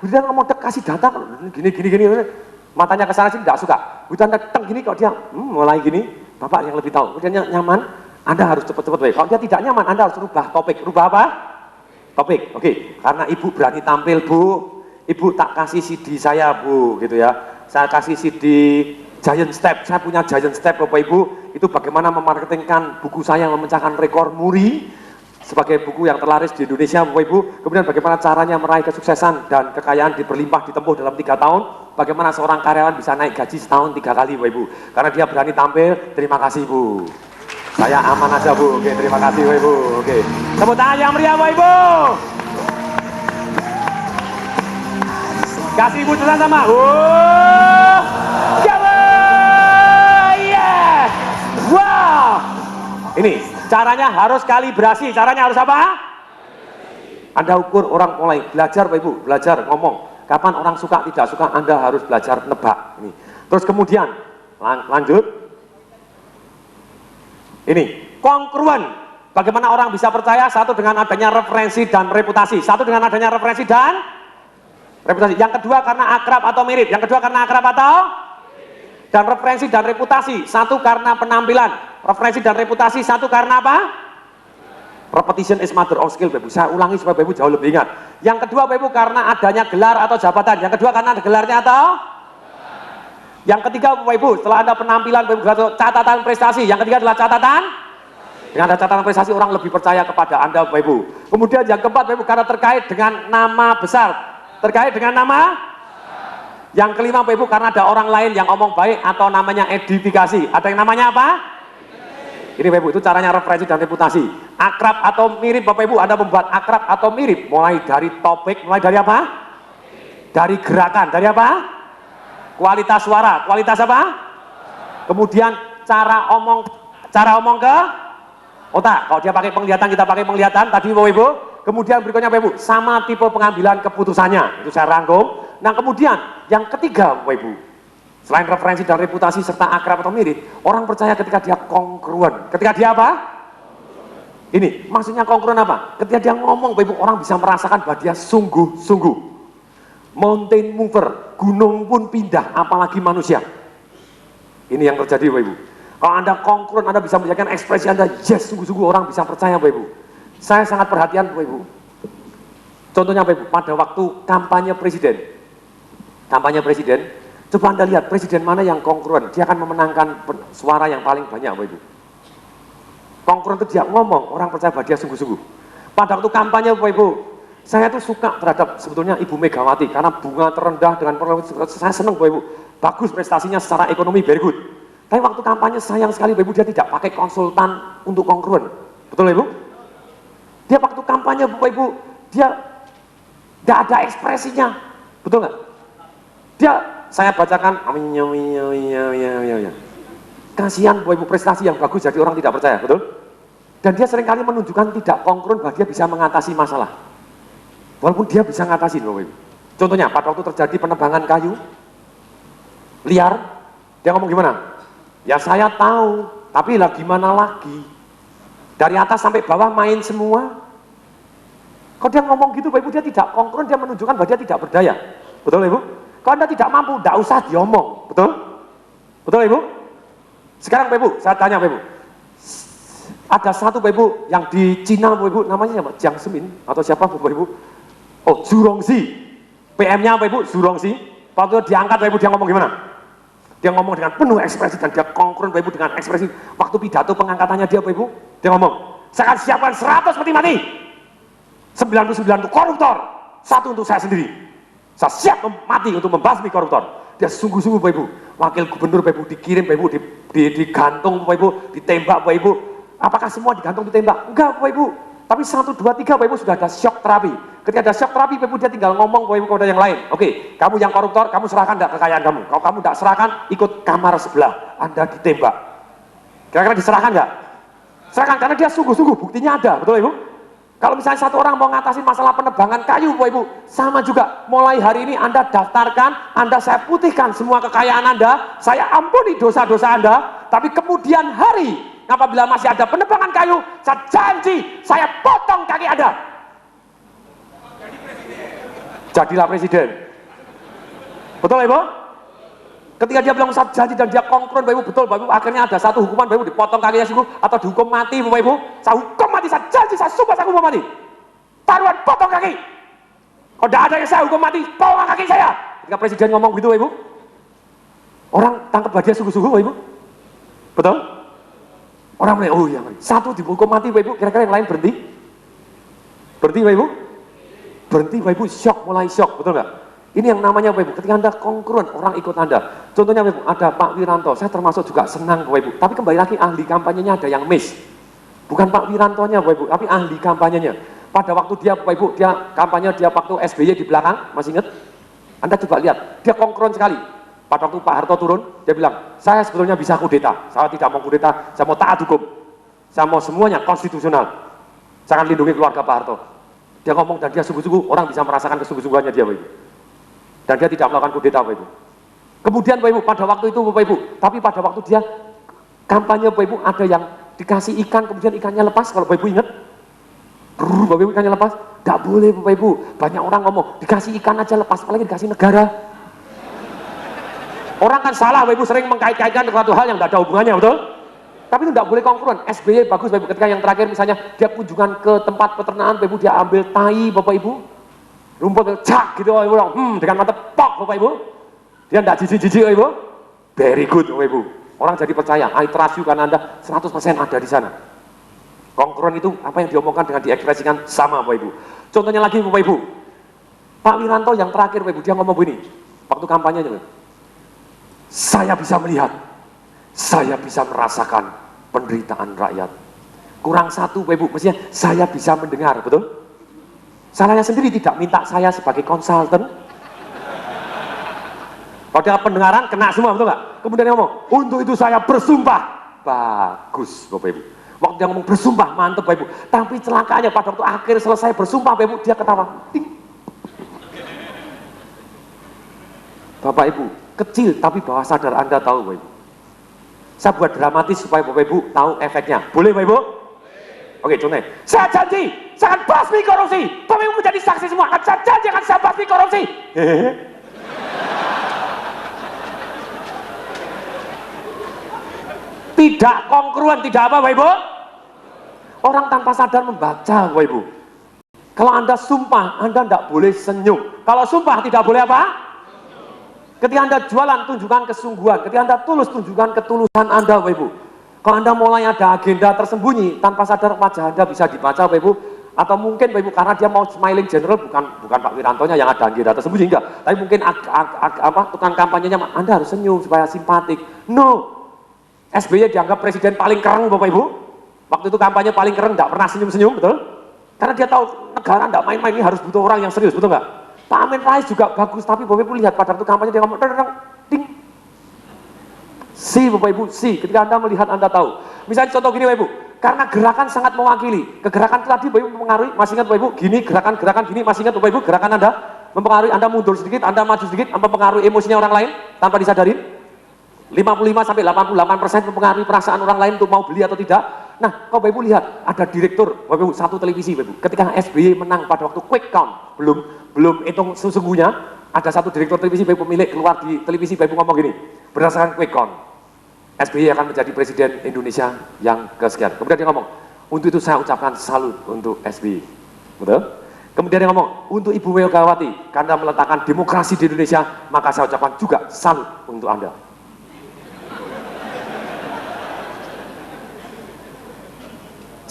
Dia ngomong kasih data, gini, matanya ke sana sih nggak suka. Begitu Anda teng gini, kalau dia mulai gini, Bapak yang lebih tahu. Kemudian nyaman, Anda harus cepat-cepat Bapak. Kalau dia tidak nyaman, Anda harus rubah topik. Rubah apa? Topik. Oke, karena Ibu berani tampil Bu, Ibu tak kasih CD saya Bu, gitu ya. Saya kasih CD Giant Step, saya punya Giant Step Bapak Ibu, itu bagaimana memarketingkan buku saya yang memecahkan rekor muri sebagai buku yang terlaris di Indonesia Bapak Ibu. Kemudian bagaimana caranya meraih kesuksesan dan kekayaan berlimpah ditempuh dalam 3 tahun. Bagaimana seorang karyawan bisa naik gaji setahun 3 kali Bapak Ibu. Karena dia berani tampil, terima kasih Bu. Saya aman aja Bu, oke terima kasih Bapak Ibu. Oke, tepuk tangan yang meriah Bapak Ibu. Kasih Ibu jalan sama. Wow, ini caranya harus kalibrasi. Caranya harus apa? Anda ukur orang mulai belajar Bapak Ibu, belajar ngomong. Kapan orang suka tidak suka, Anda harus belajar nebak. Ini. Terus kemudian lanjut. Ini kongruen. Bagaimana orang bisa percaya? Satu dengan adanya referensi dan reputasi. Satu dengan adanya referensi dan reputasi. Yang kedua karena akrab atau mirip. Yang kedua karena akrab atau dan referensi dan reputasi. Satu karena penampilan, referensi dan reputasi. Satu karena apa? Repetition is mother of skill Bapak Ibu. Saya ulangi supaya Bapak Ibu jauh lebih ingat. Yang kedua Bapak Ibu karena adanya gelar atau jabatan. Yang kedua karena ada gelarnya atau yang ketiga Bapak Ibu setelah ada penampilan Bapak Ibu catatan prestasi. Yang ketiga adalah catatan. Dengan ada catatan prestasi orang lebih percaya kepada Anda Bapak Ibu. Kemudian yang keempat Bapak Ibu karena terkait dengan nama besar. Terkait dengan nama. Yang kelima Bapak Ibu karena ada orang lain yang omong baik atau namanya edifikasi. Ada yang namanya apa? Ini Bapak Ibu itu caranya referensi dan reputasi. Akrab atau mirip Bapak Ibu, Anda membuat akrab atau mirip mulai dari topik, mulai dari apa? Dari gerakan, dari apa? Kualitas suara, kualitas apa? Kemudian cara omong ke otak. Kalau dia pakai penglihatan, kita pakai penglihatan tadi Bapak Ibu. Kemudian berikutnya Bapak Ibu, sama tipe pengambilan keputusannya. Itu saya rangkum. Nah kemudian yang ketiga Bapak Ibu, selain referensi dan reputasi serta akrab atau mirip, orang percaya ketika dia kongruen. Ketika dia apa? Ini, maksudnya kongruen apa? Ketika dia ngomong Bapak Ibu, orang bisa merasakan bahwa dia sungguh-sungguh. Mountain mover, gunung pun pindah, apalagi manusia. Ini yang terjadi Bapak Ibu. Kalau Anda kongruen, Anda bisa menjaga ekspresi Anda, yes, sungguh-sungguh orang bisa percaya Bapak Ibu. Saya sangat perhatian Bapak Ibu. Contohnya Bapak Ibu, pada waktu kampanye presiden, coba Anda lihat presiden mana yang kongruen, dia akan memenangkan suara yang paling banyak Bapak Ibu. Kongruen itu dia ngomong, orang percaya bahwa dia sungguh-sungguh. Pada waktu kampanye Bapak Ibu, saya tuh suka terhadap sebetulnya Ibu Megawati, karena bunga terendah dengan saya senang Bapak Ibu, bagus prestasinya secara ekonomi, very good. Tapi waktu kampanye sayang sekali Bapak Ibu, dia tidak pakai konsultan untuk kongruen. Betul Ibu? Dia waktu kampanye Bapak Ibu, dia tidak ada ekspresinya. Betul nggak? Dia, saya bacakan, kasihan Bapak Ibu prestasi yang bagus jadi orang tidak percaya, betul? Dan dia seringkali menunjukkan tidak kongruen bahwa dia bisa mengatasi masalah. Walaupun dia bisa mengatasi Bapak Ibu. Contohnya, pada waktu terjadi penebangan kayu liar, dia ngomong gimana? Ya saya tahu, tapi lah gimana lagi? Dari atas sampai bawah main semua. Kalau dia ngomong gitu Bapak Ibu, dia tidak kongruen, dia menunjukkan bahwa dia tidak berdaya. Betul Ibu? Kalau Anda tidak mampu, tidak usah diomong. Betul? Betul Ibu? Sekarang Bapak Ibu, saya tanya Bapak Ibu. Ada satu Bapak Ibu yang di Cina Bapak Ibu, namanya apa? Jiang Zemin atau siapa Bapak Ibu? Oh, Zurongzi. PM-nya Bapak Ibu, Zurongzi. Waktu diangkat Bapak Ibu, dia ngomong gimana? Dia ngomong dengan penuh ekspresi dan dia kongruen Bapak Ibu dengan ekspresi. Waktu pidato pengangkatannya dia Bapak Ibu, dia ngomong, saya akan siapkan 100 peti mati. 99 untuk koruptor, 1 untuk saya sendiri. Saya siap mati untuk membasmi koruptor. Dia sungguh-sungguh Bapak Ibu. Wakil gubernur Bapak Ibu dikirim Bapak Ibu, digantung Bapak Ibu, ditembak Bapak Ibu. Apakah semua digantung ditembak? Enggak Bapak Ibu. Tapi 1, 2, 3 Bapak Ibu sudah ada shock terapi. Ketika ada shock terapi, Bapak Ibu, dia tinggal ngomong Bapak Ibu kepada yang lain. Oke, kamu yang koruptor, kamu serahkan enggak kekayaan kamu. Kalau kamu enggak serahkan, ikut kamar sebelah, Anda ditembak. Kira-kira diserahkan enggak? Serahkan, karena dia sungguh-sungguh, buktinya ada, betul Ibu? Kalau misalnya satu orang mau ngatasin masalah penebangan kayu, Bapak Ibu, sama juga. Mulai hari ini Anda daftarkan, saya putihkan semua kekayaan Anda, saya ampuni dosa-dosa Anda, tapi kemudian hari, apabila masih ada penebangan kayu, saya janji, saya potong kaki Anda. Jadilah presiden. Betul Ibu? Ketika dia bilang saya janji dan dia konkron, Bapak Ibu, betul Bapak Ibu, akhirnya ada satu hukuman, Bapak Ibu, dipotong kakinya sungguh atau dihukum mati, Bapak Ibu. Saya hukum mati, saya janji, saya sumpah saya hukum mati. Taruhan potong kaki. Kalau tidak ada yang saya hukum mati, potong kaki saya. Ketika presiden ngomong begitu, Bapak Ibu, orang tangkap dia sungguh-sungguh, Bapak Ibu. Betul? Orang mulai, oh iya, satu dihukum mati, Bapak Ibu, kira-kira yang lain berhenti? Berhenti, Bapak Ibu? Berhenti, Bapak Ibu, shock, mulai shock, betul nggak? Ini yang namanya Bapak Ibu, ketika Anda kongruent, orang ikut Anda. Contohnya Bapak Ibu, ada Pak Wiranto, saya termasuk juga senang Bapak Ibu. Tapi kembali lagi ahli kampanyenya ada yang miss. Bukan Pak Wirantonya Bapak Ibu, tapi ahli kampanyenya. Pada waktu dia Bapak Ibu, dia kampanye, dia waktu SBY di belakang, masih ingat? Anda coba lihat, dia kongruent sekali. Pada waktu Pak Harto turun, dia bilang, saya sebetulnya bisa kudeta, saya tidak mau kudeta, saya mau taat hukum. Saya mau semuanya konstitusional. Saya akan lindungi keluarga Pak Harto. Dia ngomong dan dia sungguh-sungguh, orang bisa merasakan kesungguh-sungguhannya dia Bapak Ibu. Dan dia tidak melakukan kudeta Bapak Ibu. Kemudian Bapak Ibu, pada waktu itu Bapak Ibu, tapi pada waktu dia kampanye Bapak Ibu, ada yang dikasih ikan, kemudian ikannya lepas, kalau Bapak Ibu ingat, Bapak Ibu ikannya lepas, tidak boleh Bapak Ibu, banyak orang ngomong, dikasih ikan aja lepas, apalagi dikasih negara. Orang kan salah Bapak Ibu, sering mengkait-kaitkan suatu hal yang tidak ada hubungannya, betul? Tapi itu tidak boleh kongruent. SBY bagus Bapak Ibu, ketika yang terakhir misalnya, dia kunjungan ke tempat peternakan Bapak Ibu, dia ambil tai Bapak Ibu, rumput cak gitu Bapak Ibu, dengan mata pok Bapak Ibu, dia tidak jijik-jijik Bapak Ibu, very good Bapak Ibu, orang jadi percaya, I trust you karena Anda 100% ada di sana. Kongruent itu apa yang diomongkan dengan diekspresikan sama Bapak Ibu. Contohnya lagi Bapak Ibu, Pak Wiranto yang terakhir Bapak Ibu, dia ngomong begini, waktu kampanyenya, saya bisa melihat, saya bisa merasakan penderitaan rakyat. Kurang satu Bapak Ibu, mestinya saya bisa mendengar, betul? Salahnya sendiri tidak minta saya sebagai konsultan. Pada pendengaran kena semua, betul nggak? Kemudian dia ngomong, untuk itu saya bersumpah. Bagus Bapak Ibu. Waktu dia ngomong bersumpah, mantap Bapak Ibu. Tapi celakanya pada waktu akhir selesai bersumpah Bapak Ibu, dia ketawa. Ting. Bapak Ibu, kecil tapi bawah sadar Anda tahu Bapak Ibu. Saya buat dramatis supaya Bapak Ibu tahu efeknya. Boleh Bapak Ibu? Oke, contohnya, saya janji, saya akan basmi korupsi. Bapak Ibu menjadi saksi semua, saya janji akan saya basmi korupsi. Tidak kongruent, tidak apa Bapak Ibu? Orang tanpa sadar membaca Bapak Ibu. Kalau Anda sumpah, Anda tidak boleh senyum. Kalau sumpah tidak boleh apa? Ketika Anda jualan, tunjukkan kesungguhan. Ketika Anda tulus, tunjukkan ketulusan Anda Bapak Ibu. Kalau Anda mulai ada agenda tersembunyi, tanpa sadar wajah Anda bisa dibaca Bapak Ibu, atau mungkin Bapak Ibu karena dia mau smiling general, bukan Pak Wirantonya yang ada agenda tersembunyi, enggak, tapi mungkin tukang kampanyenya, Anda harus senyum supaya simpatik. No, SBY dianggap presiden paling keren Bapak Ibu, waktu itu kampanye paling keren, enggak pernah senyum-senyum, betul? Karena dia tahu negara enggak main-main, ini harus butuh orang yang serius, betul enggak? Pak Amin Rais juga bagus, tapi Bapak Ibu lihat pada waktu kampanye dia ngomong, ding. Si Bapak Ibu, si, ketika Anda melihat Anda tahu. Misalnya contoh gini Bapak Ibu, karena gerakan sangat mewakili, kegerakan tadi Bapak Ibu mempengaruhi, masih ingat Bapak Ibu, gini gerakan gini, masih ingat Bapak Ibu, gerakan Anda mempengaruhi, Anda mundur sedikit, Anda maju sedikit, mempengaruhi emosinya orang lain, tanpa disadari. 55-88% mempengaruhi perasaan orang lain untuk mau beli atau tidak. Nah, kalau Bapak Ibu lihat, ada direktur, Bapak Ibu, satu televisi Bapak Ibu, ketika SBY menang pada waktu quick count, belum hitung sesungguhnya, ada satu direktur televisi Bapak Ibu pemilik keluar di televisi Bapak Ibu ngomong gini, berdasarkan quick count, SBY akan menjadi presiden Indonesia yang kesekian. Kemudian dia ngomong, untuk itu saya ucapkan salut untuk SBY. Betul? Kemudian dia ngomong, untuk Ibu Megawati, karena meletakkan demokrasi di Indonesia, maka saya ucapkan juga salut untuk Anda.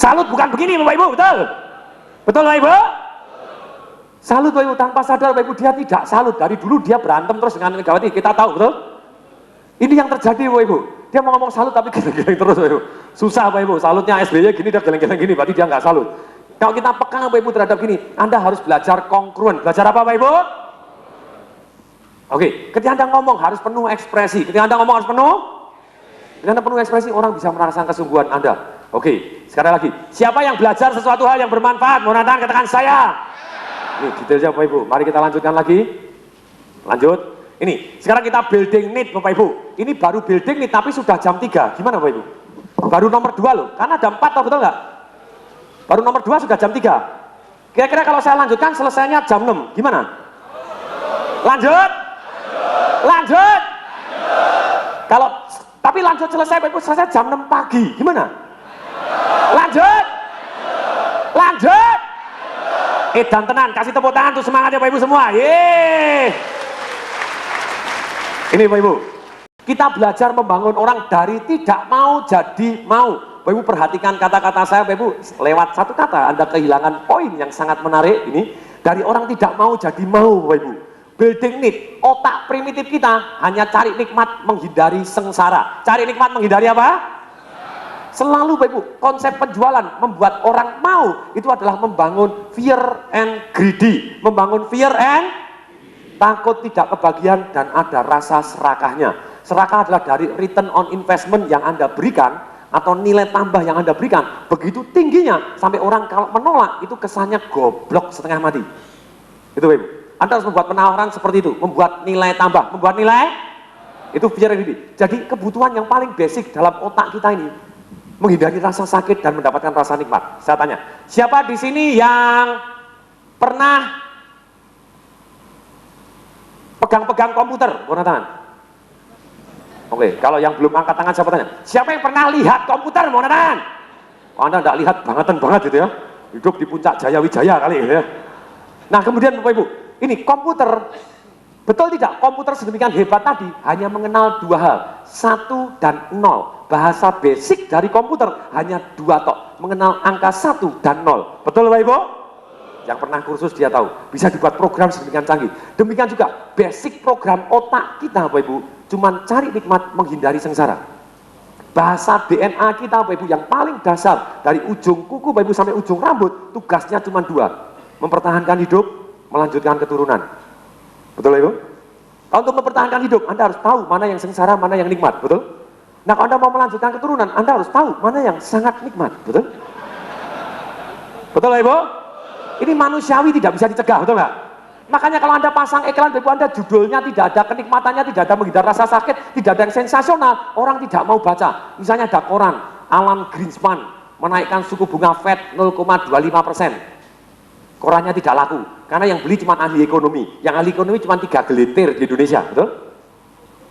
Salut bukan begini Bapak Ibu, betul? Betul Bapak Ibu? Salut Bapak Ibu, tanpa sadar Bapak Ibu, dia tidak salut. Dari dulu dia berantem terus dengan Megawati, kita tahu, betul? Ini yang terjadi Bapak Ibu. Dia mau ngomong salut tapi geleng-geleng terus Bapak Ibu. Susah Bapak Ibu, salutnya SBY gini, dia geleng-geleng gini, berarti dia nggak salut. Kalau kita peka Bapak Ibu terhadap gini, Anda harus belajar kongruen. Belajar apa Bapak Ibu? Oke, ketika Anda ngomong harus penuh ekspresi. Ketika Anda ngomong harus penuh, ketika Anda penuh ekspresi, orang bisa merasakan kesungguhan Anda. Oke, sekali lagi, siapa yang belajar sesuatu hal yang bermanfaat? Mohon tangan, katakan saya. Ini detailnya Bapak Ibu. Mari kita lanjutkan lagi. Lanjut. Ini, sekarang kita building need Bapak Ibu. Ini baru building need tapi sudah jam 3. Gimana Bapak Ibu? Baru nomor 2 loh. Karena ada 4 tau, betul nggak? Baru nomor 2 sudah jam 3. Kira-kira kalau saya lanjutkan selesainya jam 6. Gimana? Lanjut? Lanjut? Kalau tapi lanjut selesai Bapak Ibu, selesai jam 6 pagi. Gimana? Lanjut? Lanjut? Dan tenan, kasih tepuk tangan tuh semangatnya Bapak Ibu semua. Yeay. Ini Bapak Ibu, kita belajar membangun orang dari tidak mau jadi mau. Bapak Ibu perhatikan kata-kata saya Bapak Ibu, lewat satu kata Anda kehilangan poin yang sangat menarik ini. Dari orang tidak mau jadi mau Bapak Ibu. Building need, otak primitif kita hanya cari nikmat menghindari sengsara. Cari nikmat menghindari apa? Selalu Bapak Ibu, konsep penjualan membuat orang mau itu adalah membangun fear and greedy. Membangun fear and takut tidak kebagian dan ada rasa serakahnya. Serakah adalah dari return on investment yang Anda berikan atau nilai tambah yang Anda berikan begitu tingginya sampai orang kalau menolak itu kesannya goblok setengah mati. Itu Bapak Ibu. Anda harus membuat penawaran seperti itu, membuat nilai tambah, membuat nilai itu fear and greedy. Jadi kebutuhan yang paling basic dalam otak kita ini menghindari rasa sakit dan mendapatkan rasa nikmat. Saya tanya, siapa di sini yang pernah pegang-pegang komputer? Boleh tangan. Oke, kalau yang belum angkat tangan siapa tanya? Siapa yang pernah lihat komputer? Boleh tangan. Oh, Anda tidak lihat bangetan banget gitu ya. Hidup di puncak Jaya Wijaya kali gitu ya. Nah, kemudian Bapak Ibu, ini komputer, betul tidak? Komputer sedemikian hebat tadi hanya mengenal 2 hal, 1 dan 0. Bahasa basic dari komputer hanya 2 tok, mengenal angka 1 dan 0. Betul Bapak Ibu? Yang pernah kursus dia tahu, bisa dibuat program sedemikian canggih. Demikian juga basic program otak kita Bapak Ibu, cuman cari nikmat menghindari sengsara. Bahasa DNA kita Bapak Ibu yang paling dasar dari ujung kuku Bapak Ibu sampai ujung rambut, tugasnya cuma 2, mempertahankan hidup, melanjutkan keturunan. Betul Bapak Ibu? Untuk mempertahankan hidup, Anda harus tahu mana yang sengsara, mana yang nikmat, betul? Nah, kalau Anda mau melanjutkan keturunan, Anda harus tahu mana yang sangat nikmat, betul? Betul Ibu? Ini manusiawi, tidak bisa dicegah, betul nggak? Makanya kalau Anda pasang iklan, Ibu, Anda judulnya tidak ada kenikmatannya, tidak ada menghindar rasa sakit, tidak ada yang sensasional, orang tidak mau baca. Misalnya ada koran, Alan Greenspan menaikkan suku bunga Fed 0,25%. Korannya tidak laku, karena yang beli cuma ahli ekonomi. Yang ahli ekonomi cuma 3 gelintir di Indonesia, betul?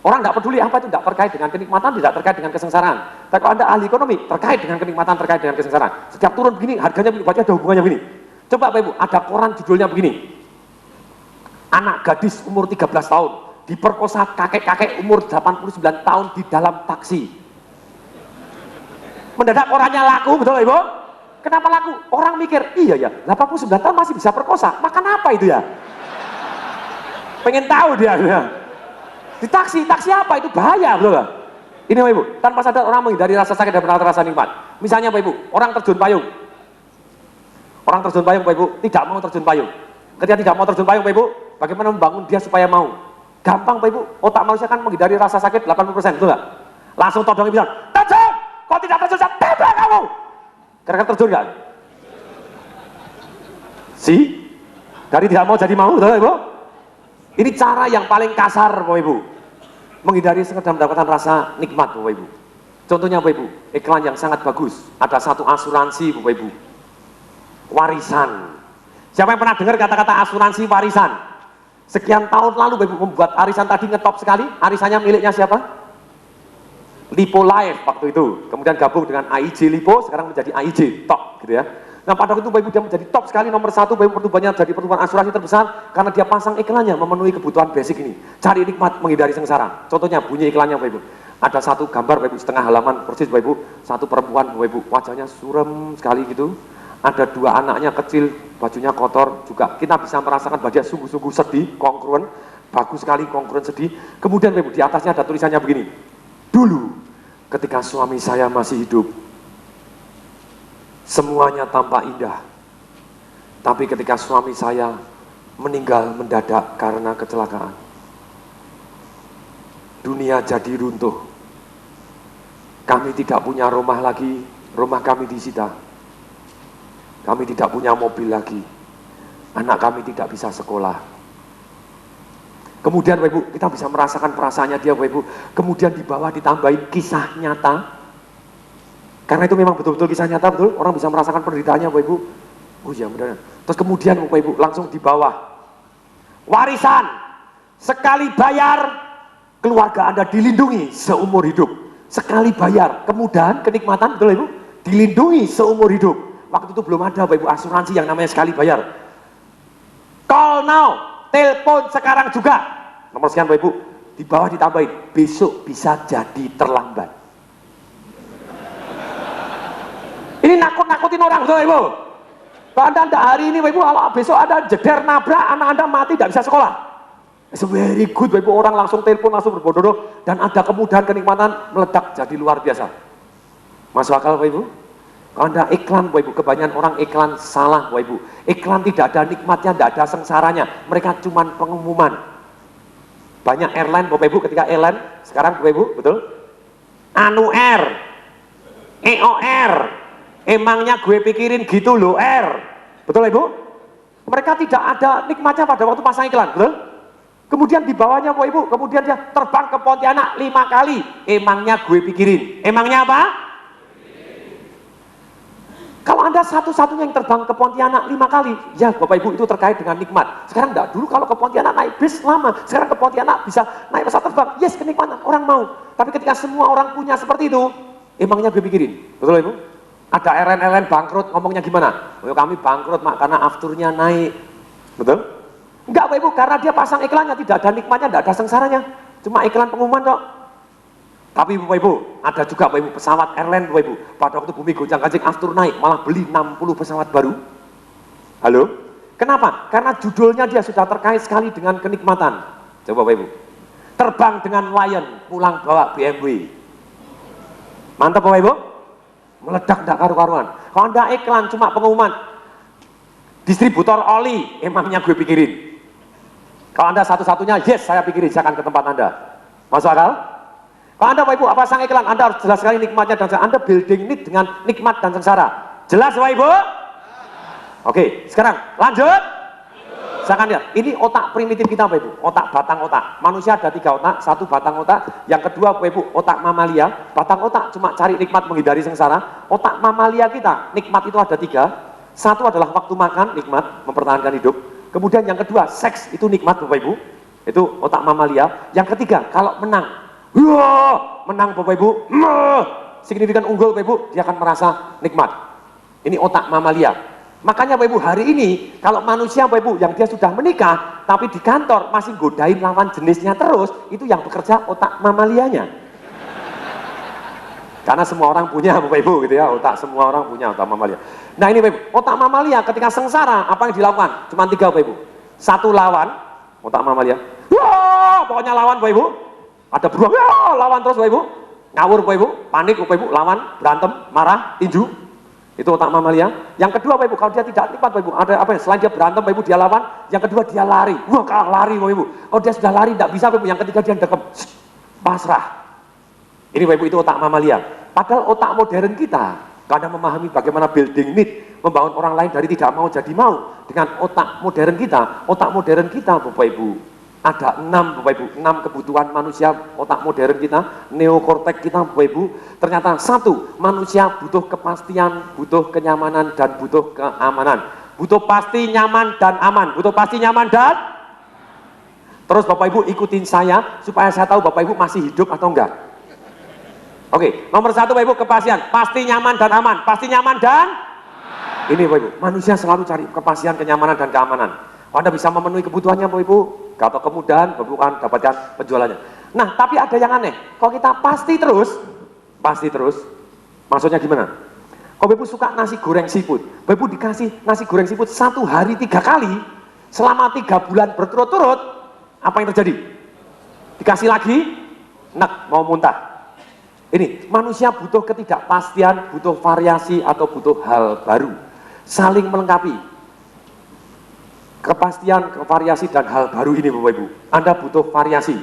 Orang tidak peduli apa itu, tidak terkait dengan kenikmatan, tidak terkait dengan kesengsaraan. Tapi kalau Anda ahli ekonomi, terkait dengan kenikmatan, terkait dengan kesengsaraan. Setiap turun begini, harganya berarti ada hubungannya begini. Coba Bapak Ibu, ada koran judulnya begini. Anak gadis umur 13 tahun, diperkosa kakek-kakek umur 89 tahun di dalam taksi. Mendadak korannya laku, betul Ibu? Kenapa laku? Orang mikir, iya ya, 89 tahun masih bisa perkosa, makan apa itu ya? Pengen tahu dia. Di taksi apa itu bahaya, betul gak? Ini Bapak Ibu, tanpa sadar orang menghindari rasa sakit dan menarik rasa nikmat. Misalnya Bapak Ibu, orang terjun payung. Orang terjun payung Bapak Ibu, tidak mau terjun payung. Ketika tidak mau terjun payung Bapak Ibu, bagaimana membangun dia supaya mau? Gampang Bapak Ibu, otak manusia kan menghindari rasa sakit 80%, betul gak? Langsung todongnya bilang, terjun! Kau tidak terjun, saya tembak kamu! Kira-kira terjun gak? Dari tidak mau jadi mau, betul Ibu? Ini cara yang paling kasar Bapak Ibu, menghindari sekedar mendapatkan rasa nikmat Bapak Ibu. Contohnya Bapak Ibu, iklan yang sangat bagus, ada satu asuransi Bapak Ibu, warisan. Siapa yang pernah dengar kata-kata asuransi warisan? Sekian tahun lalu Bapak Ibu membuat arisan tadi ngetop sekali. Arisannya miliknya siapa? Lipo Life waktu itu, kemudian gabung dengan AIJ Lipo, sekarang menjadi AIJ Top gitu ya. Nah pada waktu itu Bapak Ibu dia menjadi top sekali, nomor 1 Bapak Ibu, pertumbuhannya jadi pertumbuhan asuransi terbesar karena dia pasang iklannya memenuhi kebutuhan basic ini, cari nikmat menghindari sengsara. Contohnya bunyi iklannya Bapak Ibu, ada satu gambar Bapak Ibu, setengah halaman persis Bapak Ibu, satu perempuan Bapak Ibu, wajahnya suram sekali gitu, ada 2 anaknya kecil, bajunya kotor juga, kita bisa merasakan bahwa dia sungguh-sungguh sedih, kongruen, bagus sekali kongruen sedih. Kemudian Bapak Ibu, di atasnya ada tulisannya begini, dulu ketika suami saya masih hidup, semuanya tampak indah. Tapi ketika suami saya meninggal mendadak karena kecelakaan, dunia jadi runtuh. Kami tidak punya rumah lagi, rumah kami disita. Kami tidak punya mobil lagi. Anak kami tidak bisa sekolah. Kemudian Bapak Ibu, kita bisa merasakan perasaannya dia Bapak Ibu. Kemudian di bawah ditambahin kisah nyata. Karena itu memang betul-betul kisah nyata, betul. Orang bisa merasakan penderitaannya Bapak Ibu. Oh iya benar. Terus kemudian Bapak Ibu langsung di bawah. Warisan. Sekali bayar, keluarga Anda dilindungi seumur hidup. Sekali bayar. Kemudahan, kenikmatan, betul Ibu. Dilindungi seumur hidup. Waktu itu belum ada Bapak Ibu asuransi yang namanya sekali bayar. Call now. Telepon sekarang juga. Nomor sekian Bapak Ibu. Di bawah ditambahin, besok bisa jadi terlambat. Ini nakut-nakutin orang, betul Ibu. Kalau Anda hari ini Bapak Ibu, kalau besok ada jeder nabrak, anak Anda mati, tidak bisa sekolah. It's very good Bapak Ibu, orang langsung telepon, langsung berbondong-bondong, dan ada kemudahan, kenikmatan, meledak jadi luar biasa. Masuk akal Bapak Ibu? Kalau Anda iklan Bapak Ibu, kebanyakan orang iklan salah Bapak Ibu. Iklan tidak ada nikmatnya, tidak ada sengsaranya. Mereka cuma pengumuman. Banyak airline Bapak Ibu, ketika airline, sekarang Bapak Ibu, betul? Anu Air, EOR, emangnya gue pikirin gitu loh Air. Betul Ibu? Mereka tidak ada nikmatnya pada waktu pasang iklan, betul? Kemudian di bawahnya Bapak Ibu, kemudian dia terbang ke Pontianak 5 kali. Emangnya gue pikirin. Emangnya apa? Kalau Anda satu-satunya yang terbang ke Pontianak 5 kali, ya Bapak Ibu itu terkait dengan nikmat. Sekarang enggak, dulu kalau ke Pontianak naik bis lama, sekarang ke Pontianak bisa naik pesawat terbang, yes kenikmatan, orang mau. Tapi ketika semua orang punya seperti itu, emangnya gue pikirin, betul Ibu? Ada airline bangkrut, ngomongnya gimana? Oh kami bangkrut mak, karena afturnya naik, betul? Enggak Bapak Ibu, karena dia pasang iklannya, tidak ada nikmatnya, tidak ada sengsaranya, cuma iklan pengumuman kok. Tapi Bapak Ibu, ada juga Bapak Ibu pesawat airline Bapak Ibu, pada waktu bumi goncang-ganjing aftur naik, malah beli 60 pesawat baru. Halo? Kenapa? Karena judulnya dia sudah terkait sekali dengan kenikmatan. Coba Bapak Ibu. Terbang dengan Lion, pulang bawa BMW. Mantap Bapak Ibu? Meledak tidak karu-karuan. Kalau Anda iklan cuma pengumuman, distributor oli, emangnya gue pikirin. Kalau Anda satu-satunya, yes saya pikirin, saya akan ke tempat Anda. Masuk akal? Kalau Anda Bapak Ibu, apa sang iklan, Anda harus jelas sekali nikmatnya dan sengsara. Anda building ini dengan nikmat dan sengsara. Jelas Bapak Ibu? Oke, sekarang lanjut. Silakan lihat, ini otak primitif kita Bapak Ibu, otak batang otak. Manusia ada 3 otak, 1 batang otak, yang kedua Bapak Ibu, otak mamalia. Batang otak cuma cari nikmat menghindari sengsara. Otak mamalia kita, nikmat itu ada 3. 1 adalah waktu makan, nikmat, mempertahankan hidup. Kemudian yang kedua, seks, itu nikmat Bapak Ibu. Itu otak mamalia. Yang ketiga, kalau menang, wah, menang Bapak Ibu, signifikan unggul Bapak Ibu, dia akan merasa nikmat. Ini otak mamalia. Makanya Bapak Ibu hari ini, kalau manusia Bapak Ibu yang dia sudah menikah, tapi di kantor masih godain lawan jenisnya terus, itu yang bekerja otak mamalianya. Karena semua orang punya Bapak Ibu gitu ya, otak semua orang punya otak mamalia. Nah ini Bapak Ibu, otak mamalia ketika sengsara, apa yang dilakukan? Cuma 3 Bapak Ibu. 1 lawan, otak mamalia, wah pokoknya lawan Bapak Ibu. Ada beruang, ya, lawan terus Bapak Ibu. Ngawur Bapak Ibu, panik Bapak Ibu, lawan, berantem, marah, tinju. Itu otak mamalia. Yang kedua Bapak Ibu, kalau dia tidak nikmat Bapak Ibu, ada apa ya? Selain dia berantem Bapak Ibu, dia lawan. Yang kedua dia lari. Wah, kalah lari Bapak Ibu. Kalau dia sudah lari, tidak bisa Bapak Ibu. Yang ketiga dia dekem, pasrah. Ini Bapak Ibu, itu otak mamalia. Padahal otak modern kita, karena memahami bagaimana building need, membangun orang lain dari tidak mau jadi mau. Dengan otak modern kita Bapak Ibu, ada 6 Bapak Ibu, 6 kebutuhan manusia otak modern kita, neokortek kita Bapak Ibu. Ternyata 1, manusia butuh kepastian, butuh kenyamanan, dan butuh keamanan. Butuh pasti, nyaman, dan aman. Butuh pasti, nyaman, dan terus Bapak Ibu ikutin saya, supaya saya tahu Bapak Ibu masih hidup atau enggak. Oke, nomor 1 Bapak Ibu, kepastian, pasti, nyaman, dan aman. Pasti, nyaman, dan ini Bapak Ibu, manusia selalu cari kepastian, kenyamanan, dan keamanan. Anda bisa memenuhi kebutuhannya Bapak Ibu, atau kemudahan, Bapak Ibu kan dapatkan penjualannya. Nah, tapi ada yang aneh. Kalau kita pasti terus, maksudnya gimana? Kalau Bapak Ibu suka nasi goreng seafood, Bapak Ibu dikasih nasi goreng seafood 1 hari 3 kali, selama 3 bulan berturut-turut, apa yang terjadi? Dikasih lagi, mau muntah. Ini, manusia butuh ketidakpastian, butuh variasi, atau butuh hal baru. Saling melengkapi. kepastian, variasi dan hal baru ini Bapak Ibu. Anda butuh variasi.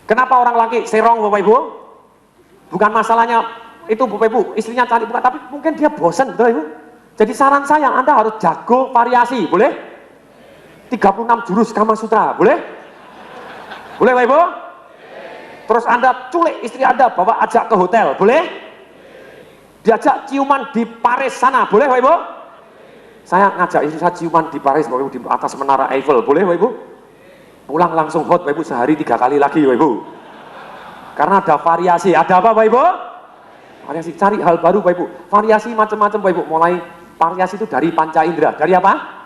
Kenapa orang laki serong Bapak Ibu? Bukan masalahnya itu Bapak Ibu, istrinya cari bukan, tapi mungkin dia bosan, betul Ibu? Jadi saran saya, Anda harus jago variasi, boleh? 36 jurus Kama Sutra, boleh? Boleh Bapak Ibu? Terus Anda culik istri Anda, bawa ajak ke hotel, boleh? Diajak ciuman di Paris sana, boleh Bapak Ibu? Saya ngajak istri saya ciuman di Paris, Bapak Ibu, di atas menara Eiffel, boleh Bapak Ibu? Pulang langsung hot Bapak Ibu, sehari 3 kali lagi Bapak Ibu. Karena ada variasi, ada apa Bapak Ibu? Variasi, cari hal baru Bapak Ibu. Variasi macam-macam Bapak Ibu, mulai variasi itu dari panca indera, dari apa?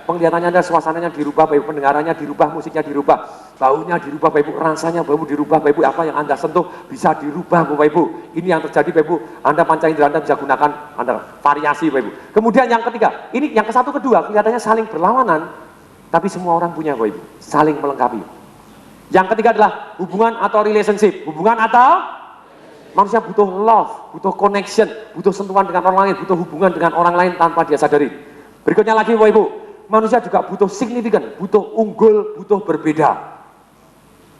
Penglihatannya ada, suasananya dirubah Bapak Ibu, pendengarannya dirubah, musiknya dirubah, baunya dirubah Bapak Ibu, rasanya Bapak Ibu dirubah Bapak Ibu, apa yang Anda sentuh bisa dirubah Bapak Ibu. Ini yang terjadi Bapak Ibu, Anda panca indera Anda bisa gunakan Anda variasi Bapak Ibu. Kemudian yang ketiga, ini yang ke-1 kedua kelihatannya saling berlawanan, tapi semua orang punya Bapak Ibu, saling melengkapi. Yang ketiga adalah hubungan atau relationship, hubungan atau manusia butuh love, butuh connection, butuh sentuhan dengan orang lain, butuh hubungan dengan orang lain tanpa dia sadari. Berikutnya lagi Bapak Ibu, manusia juga butuh signifikan, butuh unggul, butuh berbeda.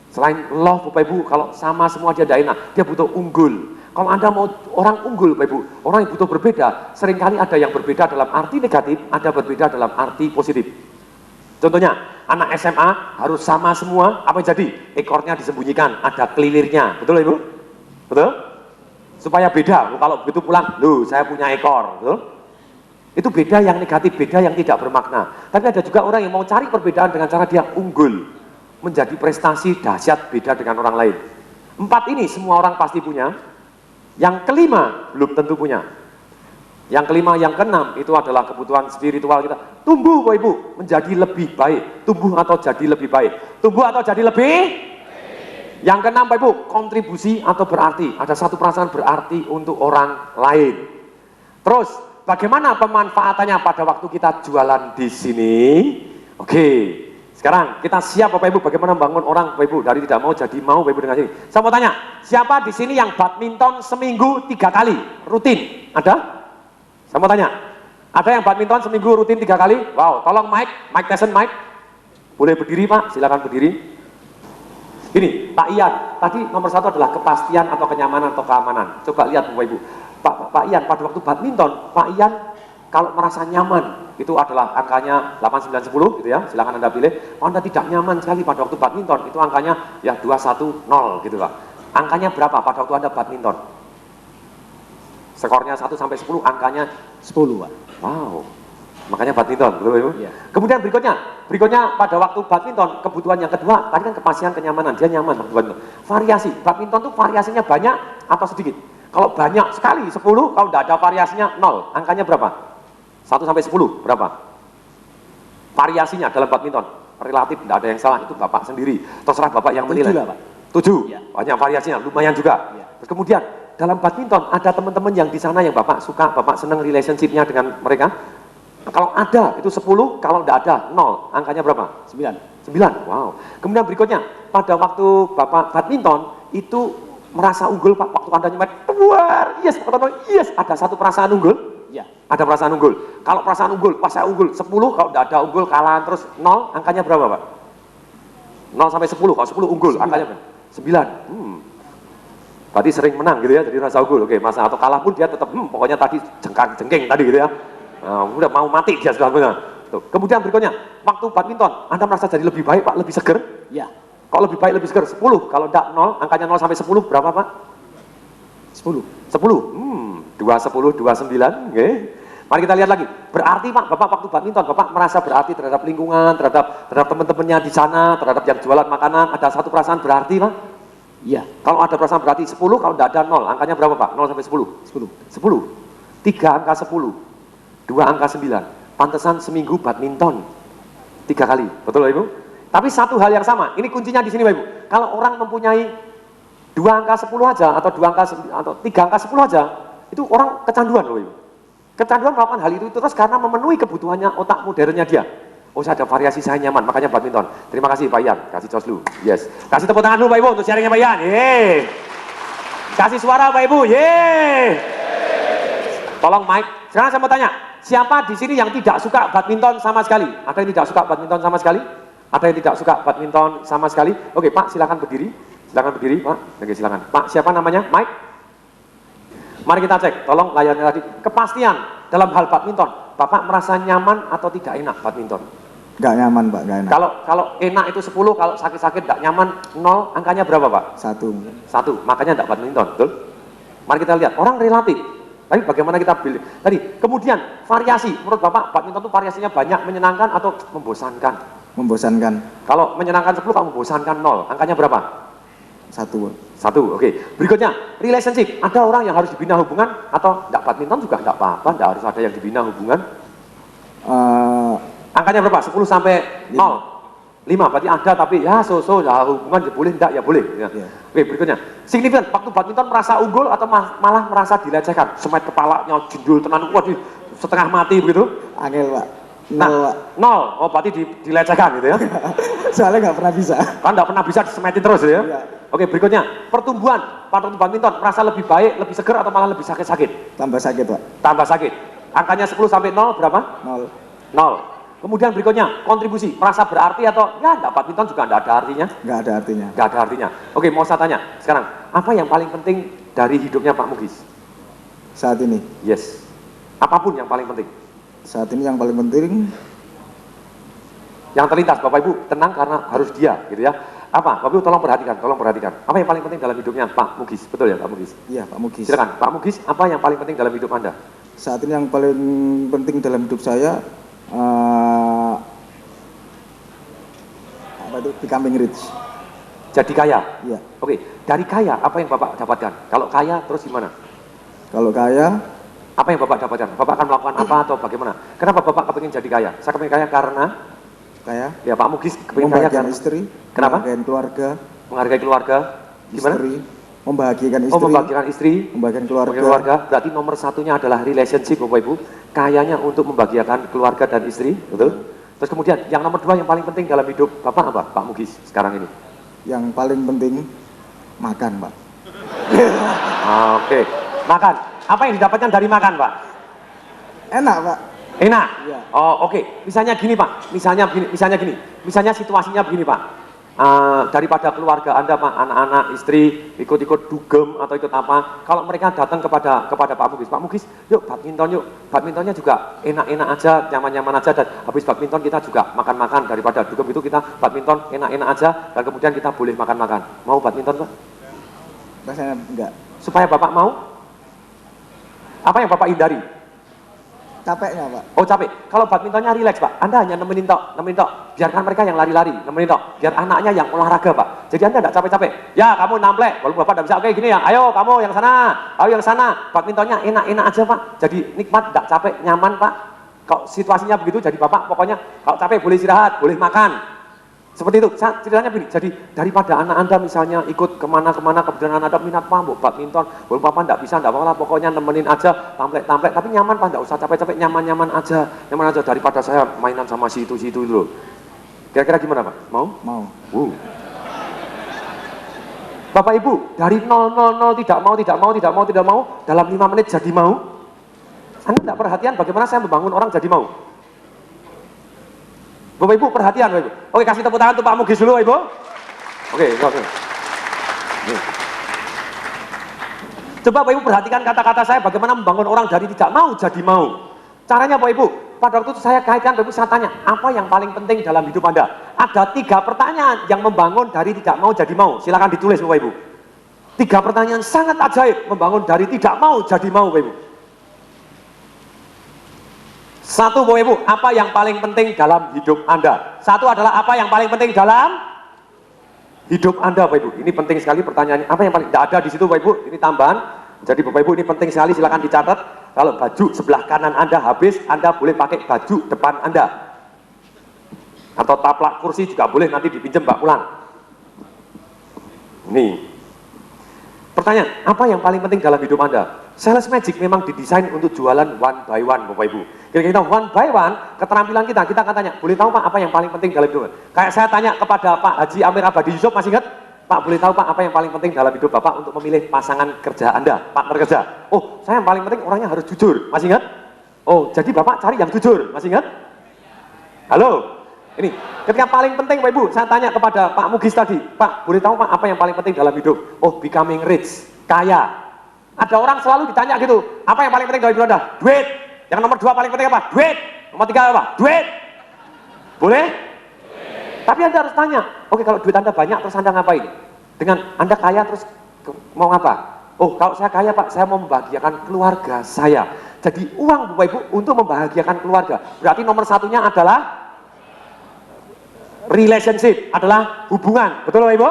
Selain love Bapak Ibu, kalau sama semua dia tidak enak, dia butuh unggul. Kalau Anda mau orang unggul Bapak Ibu, orang yang butuh berbeda, seringkali ada yang berbeda dalam arti negatif, ada berbeda dalam arti positif. Contohnya, anak SMA harus sama semua, apa yang jadi? Ekornya disembunyikan, ada kelilirnya, betul Ibu? Betul? Supaya beda, kalau begitu pulang, loh saya punya ekor, betul? Itu beda yang negatif, beda yang tidak bermakna. Tapi ada juga orang yang mau cari perbedaan dengan cara dia unggul, menjadi prestasi dahsyat beda dengan orang lain. 4 ini semua orang pasti punya. Yang kelima belum tentu punya. Yang kelima, yang keenam itu adalah kebutuhan spiritual kita. Tumbuh Bapak Ibu menjadi lebih baik. Tumbuh atau jadi lebih baik. Tumbuh atau jadi lebih baik. Yang keenam Bapak Ibu, kontribusi atau berarti. Ada satu perasaan berarti untuk orang lain. Terus bagaimana pemanfaatannya pada waktu kita jualan di sini? Oke, sekarang kita siap Bapak Ibu bagaimana membangun orang Bapak Ibu dari tidak mau jadi mau Bapak Ibu dengan sini. Saya mau tanya, siapa di sini yang badminton seminggu 3 kali rutin? Ada? Saya mau tanya, ada yang badminton seminggu rutin 3 kali? Wow, tolong Mike Tyson, Mike. Boleh berdiri Pak, silakan berdiri. Ini Pak Ian, tadi nomor 1 adalah kepastian atau kenyamanan atau keamanan. Coba lihat Bapak Ibu. Pak Ian pada waktu badminton, Pak Ian kalau merasa nyaman itu adalah angkanya 8, 9, 10 gitu ya, silakan Anda pilih. Kalau Anda tidak nyaman sekali pada waktu badminton itu angkanya ya 2, 1, 0 gitu Pak. Angkanya berapa pada waktu Anda badminton? Skornya 1 sampai 10, angkanya 10 Pak. Wow, makanya badminton betul Ibu? Ya. Kemudian berikutnya pada waktu badminton, kebutuhan yang kedua tadi kan kepastian, kenyamanan, dia nyaman badminton. Variasi, badminton itu variasinya banyak atau sedikit? Kalau banyak sekali 10, kalau tidak ada variasinya 0, angkanya berapa? 1 sampai 10 berapa? Variasinya dalam badminton relatif tidak ada yang salah, itu Bapak sendiri, terserah Bapak yang menilai. 7 ya. Banyak variasinya, lumayan juga ya. Terus kemudian dalam badminton ada teman-teman yang di sana yang Bapak suka, Bapak senang relationship-nya dengan mereka. Kalau ada itu 10, kalau tidak ada 0, angkanya berapa? 9. Wow. Kemudian berikutnya pada waktu Bapak badminton itu merasa unggul Pak, waktu Anda nyemet, keluar, yes, yes, ada satu perasaan unggul? Ya. Ada perasaan unggul. Kalau perasaan unggul, pas saya unggul 10, kalau tidak ada unggul, kalah terus 0, angkanya berapa Pak? 0 sampai 10, kalau 10 unggul, 9. Angkanya berapa? 9. Berarti sering menang gitu ya, jadi rasa unggul. Oke, masa atau kalah pun dia tetap, pokoknya tadi jengking tadi gitu ya. Nah, udah mau mati dia sudah benar. Kemudian berikutnya, waktu badminton, Anda merasa jadi lebih baik Pak, lebih seger? Ya. Kalau lebih baik, lebih seger, 10. Kalau tidak 0, angkanya 0 sampai 10, berapa Pak? 10. 2, 10, 2, 9. Oke. Mari kita lihat lagi. Berarti Pak, Bapak waktu badminton, Bapak merasa berarti terhadap lingkungan, terhadap teman-temannya di sana, terhadap yang jualan makanan, ada satu perasaan berarti Pak? Iya. Kalau ada perasaan berarti 10, kalau tidak ada 0, angkanya berapa Pak? 0 sampai 10? 10. 3 angka 10, 2 angka 9. Pantesan seminggu badminton 3 kali, betul Ibu? Tapi satu hal yang sama, ini kuncinya di sini Ibu. Kalau orang mempunyai 2 angka 10 aja, atau 2 angka atau 3 angka 10 aja, itu orang kecanduan Ibu. Kecanduan melakukan hal itu terus karena memenuhi kebutuhannya otak modernnya dia. Oh saya ada variasi, saya nyaman, makanya badminton. Terima kasih Pak Ian, kasih jos dulu. Yes. Kasih tepuk tangan dulu Pak Ibu untuk sharingnya Pak Ian. Yeay. Kasih suara Pak Ibu. Yeay. Tolong Mike. Sekarang saya mau tanya, siapa di sini yang tidak suka badminton sama sekali? Ada yang tidak suka badminton sama sekali? Ada yang tidak suka badminton sama sekali? Oke, Pak, silakan berdiri. Silakan berdiri, Pak. Oke, silakan. Pak, siapa namanya? Mike. Mari kita cek, tolong layarnya tadi. Kepastian dalam hal badminton. Bapak merasa nyaman atau tidak enak badminton? Nggak nyaman, Pak, nggak enak. Kalau enak itu 10, kalau sakit-sakit tidak nyaman 0, angkanya berapa, Pak? 1. 1, makanya tidak badminton, betul? Mari kita lihat, orang relatif. Tapi bagaimana kita pilih? Tadi, kemudian variasi. Menurut Bapak, badminton itu variasinya banyak, menyenangkan atau membosankan? Membosankan. Kalau menyenangkan 10, kalau membosankan 0, angkanya berapa? 1. 1, oke. Berikutnya, relationship. Ada orang yang harus dibina hubungan atau tidak badminton juga tidak apa-apa, tidak harus ada yang dibina hubungan. Angkanya berapa? 10 sampai 0? 5, berarti ada tapi ya ya hubungan ya boleh, tidak ya boleh. Ya. Yeah. Oke, berikutnya. Signifikan, waktu badminton merasa unggul atau malah merasa dilecehkan? Semet kepalanya, jendul, tenan, waduh, setengah mati begitu? Angel, Pak. 0, Nah, Pak. 0, oh berarti dilecehkan gitu ya? Soalnya nggak pernah bisa. Kan tidak pernah bisa disemetin terus ya? Iya. Oke, berikutnya. Pertumbuhan pada waktu badminton merasa lebih baik, lebih seger atau malah lebih sakit-sakit? Tambah sakit, Pak. Tambah sakit. Angkanya 10 sampai 0 berapa? 0. 0. Kemudian berikutnya, kontribusi, merasa berarti atau ya enggak, badminton juga enggak ada artinya? Nggak ada artinya. Enggak ada artinya. Oke, mau saya tanya, sekarang, apa yang paling penting dari hidupnya Pak Mugis? Saat ini. Yes. Apapun yang paling penting. Saat ini yang paling penting, Yang terlintas, Bapak Ibu, tenang karena harus dia, gitu ya. Apa? Bapak Ibu tolong perhatikan, tolong perhatikan. Apa yang paling penting dalam hidupnya Pak Mugis? Betul ya Pak Mugis? iya, Pak Mugis. Silakan, Pak Mugis, apa yang paling penting dalam hidup Anda? Saat ini yang paling penting dalam hidup saya, apa itu? Becoming rich. Jadi kaya? Iya. Oke, dari kaya, apa yang Bapak dapatkan? Kalau kaya, terus gimana? Kalau kaya, Apa yang Bapak dapatkan? Bapak akan melakukan apa atau bagaimana? Kenapa Bapak kepingin jadi kaya? Saya kepingin kaya karena, kaya, ya Pak Mugis kepingin kaya membahagiakan karena istri, Kenapa? membahagiakan keluarga, menghargai keluarga. Gimana? istri, membahagiakan Oh, istri, membagikan istri, membahagiakan keluarga. membagikan keluarga. Berarti nomor satunya adalah relationship, Bapak Ibu. Kayanya untuk membahagiakan keluarga dan istri, betul? Terus kemudian yang nomor 2 yang paling penting dalam hidup Bapak apa, Pak Mugis sekarang ini? Yang paling penting makan, Pak. Oke, makan. Apa yang didapatkan dari makan, Pak? Enak, Pak. Enak. Iya. Oh, oke. Misalnya gini, Pak. Misalnya gini. Misalnya situasinya begini, Pak. Daripada keluarga Anda, Pak, anak-anak, istri ikut-ikut dugem atau ikut apa, kalau mereka datang kepada Pak Mugis, yuk badminton yuk. Badmintonnya juga enak-enak aja, nyaman-nyaman aja, dan habis badminton kita juga makan-makan. Daripada dugem itu kita badminton enak-enak aja, dan kemudian kita boleh makan-makan. Mau badminton, Pak? Rasanya enggak. Supaya Bapak mau? Apa yang Bapak hindari? Capeknya, Pak. Oh, capek. Kalau badmintonnya rileks, Pak. Anda hanya nemenin tok. Biarkan mereka yang lari-lari, nemenin tok. Biar anaknya yang olahraga, Pak. Jadi Anda tidak capek-capek. Ya, kamu namplek. Kalau Bapak tidak bisa, oke gini ya. Ayo kamu yang sana. Ayo yang sana. Badmintonnya enak-enak aja, Pak. Jadi nikmat, tidak capek, nyaman, Pak. Kalau situasinya begitu, jadi Bapak pokoknya kalau capek boleh istirahat, boleh makan. Seperti itu, ceritanya begini, jadi daripada anak Anda misalnya ikut kemana-kemana, kemudian anak Anda minat Pak, badminton, boleh Papa enggak bisa, enggak apa-apa, pokoknya nemenin aja, tamplek-tamplek, tapi nyaman Pak, enggak usah capek-capek, nyaman-nyaman aja, daripada saya mainan sama si itu dulu. Kira-kira gimana Pak? Mau? Mau. Bapak Ibu, dari 000 tidak mau, dalam 5 menit jadi mau. Anda enggak perhatian bagaimana saya membangun orang jadi mau? Bapak Ibu perhatian Bapak Ibu. Oke, kasih tepuk tangan untuk Pak Mugis dulu Bapak Ibu. Oke. Coba Bapak Ibu perhatikan kata-kata saya bagaimana membangun orang dari tidak mau jadi mau. Caranya Bapak Ibu, pada waktu itu saya kaitkan Bapak Ibu, saya tanya, apa yang paling penting dalam hidup Anda? Ada 3 pertanyaan yang membangun dari tidak mau jadi mau. Silakan ditulis Bapak Ibu. 3 pertanyaan sangat ajaib membangun dari tidak mau jadi mau Bapak Ibu. 1 Bapak Ibu, apa yang paling penting dalam hidup Anda? 1 adalah apa yang paling penting dalam hidup Anda Bapak Ibu. Ini penting sekali pertanyaannya. Apa yang paling, tidak ada di situ Bapak Ibu, ini tambahan. Jadi Bapak Ibu ini penting sekali, silakan dicatat. Kalau baju sebelah kanan Anda habis, Anda boleh pakai baju depan Anda. Atau taplak kursi juga boleh, nanti dipinjam Mbak pulang. Nih. Pertanyaan, apa yang paling penting dalam hidup Anda? Sales Magic memang didesain untuk jualan one by one Bapak Ibu. Kira-kira one by one, keterampilan kita akan tanya, boleh tahu Pak apa yang paling penting dalam hidup? Kayak saya tanya kepada Pak Haji Amir Abadi Yusuf, masih ingat? Pak boleh tahu Pak apa yang paling penting dalam hidup Bapak untuk memilih pasangan kerja Anda, partner kerja? Oh, saya yang paling penting orangnya harus jujur, masih ingat? Oh, jadi Bapak cari yang jujur, masih ingat? Halo? Ini, ketika paling penting Bapak Ibu, saya tanya kepada Pak Mugis tadi, Pak, boleh tahu Pak apa yang paling penting dalam hidup? Oh, becoming rich, kaya. Ada orang selalu ditanya gitu, apa yang paling penting dalam hidup Anda? Duit. Yang nomor 2 paling penting apa? Duit. Nomor 3 apa? Duit. Boleh? Tapi Anda harus tanya, oke kalau duit Anda banyak terus Anda ngapain? Dengan Anda kaya terus mau ngapa? Oh kalau saya kaya Pak, saya mau membahagiakan keluarga saya. Jadi uang Bapak Ibu untuk membahagiakan keluarga. Berarti nomor satunya adalah relationship, adalah hubungan. Betul Bapak Ibu?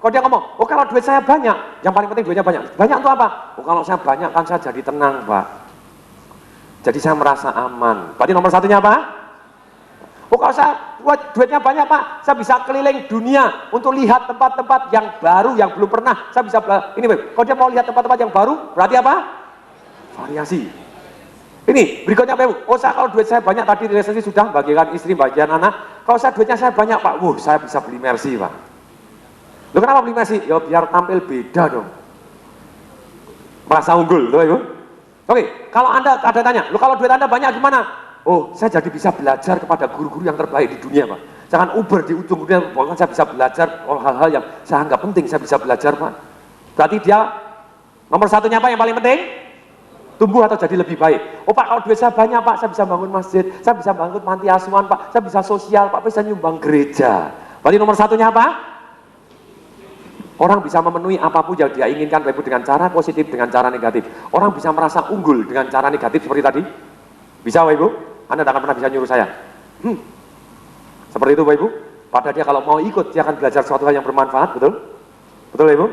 Kalau dia ngomong, oh kalau duit saya banyak, yang paling penting duitnya banyak. Banyak untuk apa? Oh kalau saya banyak kan saya jadi tenang Pak. Jadi saya merasa aman. Berarti nomor satunya apa? Oh kalau saya buat duitnya banyak Pak, saya bisa keliling dunia untuk lihat tempat-tempat yang baru, yang belum pernah. Saya bisa, ini kalau dia mau lihat tempat-tempat yang baru, berarti apa? Variasi. Ini berikutnya Pak, oh saya kalau duit saya banyak, tadi relationship sudah, bagian istri, bagian anak. Kalau saya duitnya saya banyak Pak, saya bisa beli Mercy Pak. Loh kenapa beli Mercy? Ya biar tampil beda dong. Merasa unggul, loh Ibu. Oke, kalau Anda ada tanya, loh kalau duit Anda banyak gimana? Oh, saya jadi bisa belajar kepada guru-guru yang terbaik di dunia, Pak. Jangan Uber di ujung dunia, bahkan saya bisa belajar hal-hal yang saya anggap penting, saya bisa belajar, Pak. Berarti dia, nomor satunya apa yang paling penting? Tumbuh atau jadi lebih baik. Oh Pak, kalau duit saya banyak Pak, saya bisa bangun masjid, saya bisa bangun panti asuhan Pak, saya bisa sosial Pak, bisa nyumbang gereja. Berarti nomor satunya apa? Orang bisa memenuhi apapun yang dia inginkan, baik dengan cara positif, dengan cara negatif. Orang bisa merasa unggul dengan cara negatif seperti tadi. Bisa Bapak Ibu? Anda tidak akan pernah bisa nyuruh saya. Seperti itu Bapak Ibu. Padahal dia kalau mau ikut, dia akan belajar sesuatu hal yang bermanfaat, betul? Betul Bapak Ibu?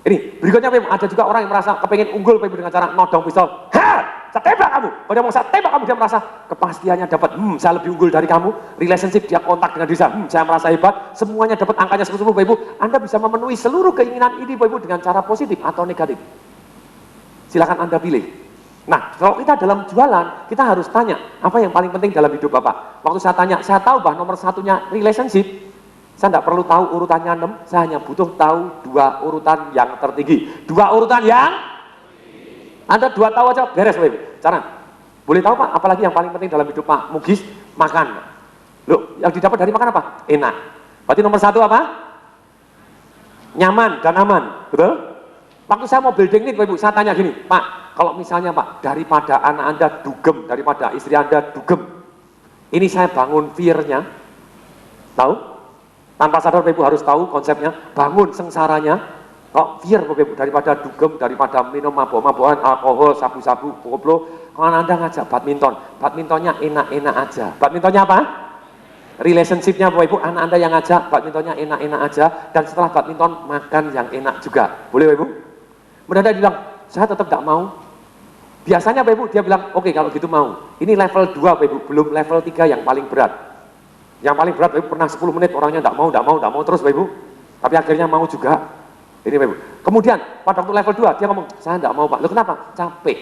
Ini, berikutnya Bapak Ibu, ada juga orang yang merasa kepengen unggul Bapak Ibu dengan cara nodong pistol. Saya tembak kamu. Kalau dia mau saya tembak kamu, dia merasa kepastiannya dapat, saya lebih unggul dari kamu. Relationship, dia kontak dengan diri saya merasa hebat. Semuanya dapat angkanya 10 Bapak Ibu. Anda bisa memenuhi seluruh keinginan ini Bapak Ibu dengan cara positif atau negatif. Silakan Anda pilih. Nah, kalau kita dalam jualan, kita harus tanya, apa yang paling penting dalam hidup Bapak? Waktu saya tanya, saya tahu bahwa nomor satunya relationship, saya tidak perlu tahu urutannya 6, saya hanya butuh tahu 2 urutan yang tertinggi. 2 urutan yang, Anda 2 tahu aja, beres Bapak Ibu. Cara, boleh tahu Pak, apalagi yang paling penting dalam hidup Pak Mugis, makan. Loh, yang didapat dari makan apa? Enak. Berarti nomor 1 apa? Nyaman dan aman, betul? Waktu saya mau building ini Bapak Ibu, saya tanya gini, Pak, kalau misalnya Pak, daripada anak Anda dugem, daripada istri Anda dugem, ini saya bangun fear-nya, tahu? Tanpa sadar Bapak Ibu harus tahu konsepnya, bangun sengsaranya, kok fear Bapak Ibu, daripada dugem, daripada minum mabok-mabokan, alkohol, sabu-sabu, koplo, kalau Anda ngajak badminton, badmintonnya enak-enak aja. Badmintonnya apa? Relationship-nya Bapak Ibu, anak Anda yang ngajak, badmintonnya enak-enak aja, dan setelah badminton, makan yang enak juga. Boleh Bapak Ibu? Kemudian dia bilang, saya tetap tidak mau. Biasanya Bapak Ibu, dia bilang, oke kalau gitu mau. Ini level 2 Bapak Ibu, belum level 3 yang paling berat. Yang paling berat Bapak Ibu pernah 10 menit orangnya tidak mau terus Bapak Ibu. Tapi akhirnya mau juga. Ini Bapak Ibu. Kemudian pada waktu level 2 dia ngomong, saya tidak mau Pak. Loh kenapa? Capek.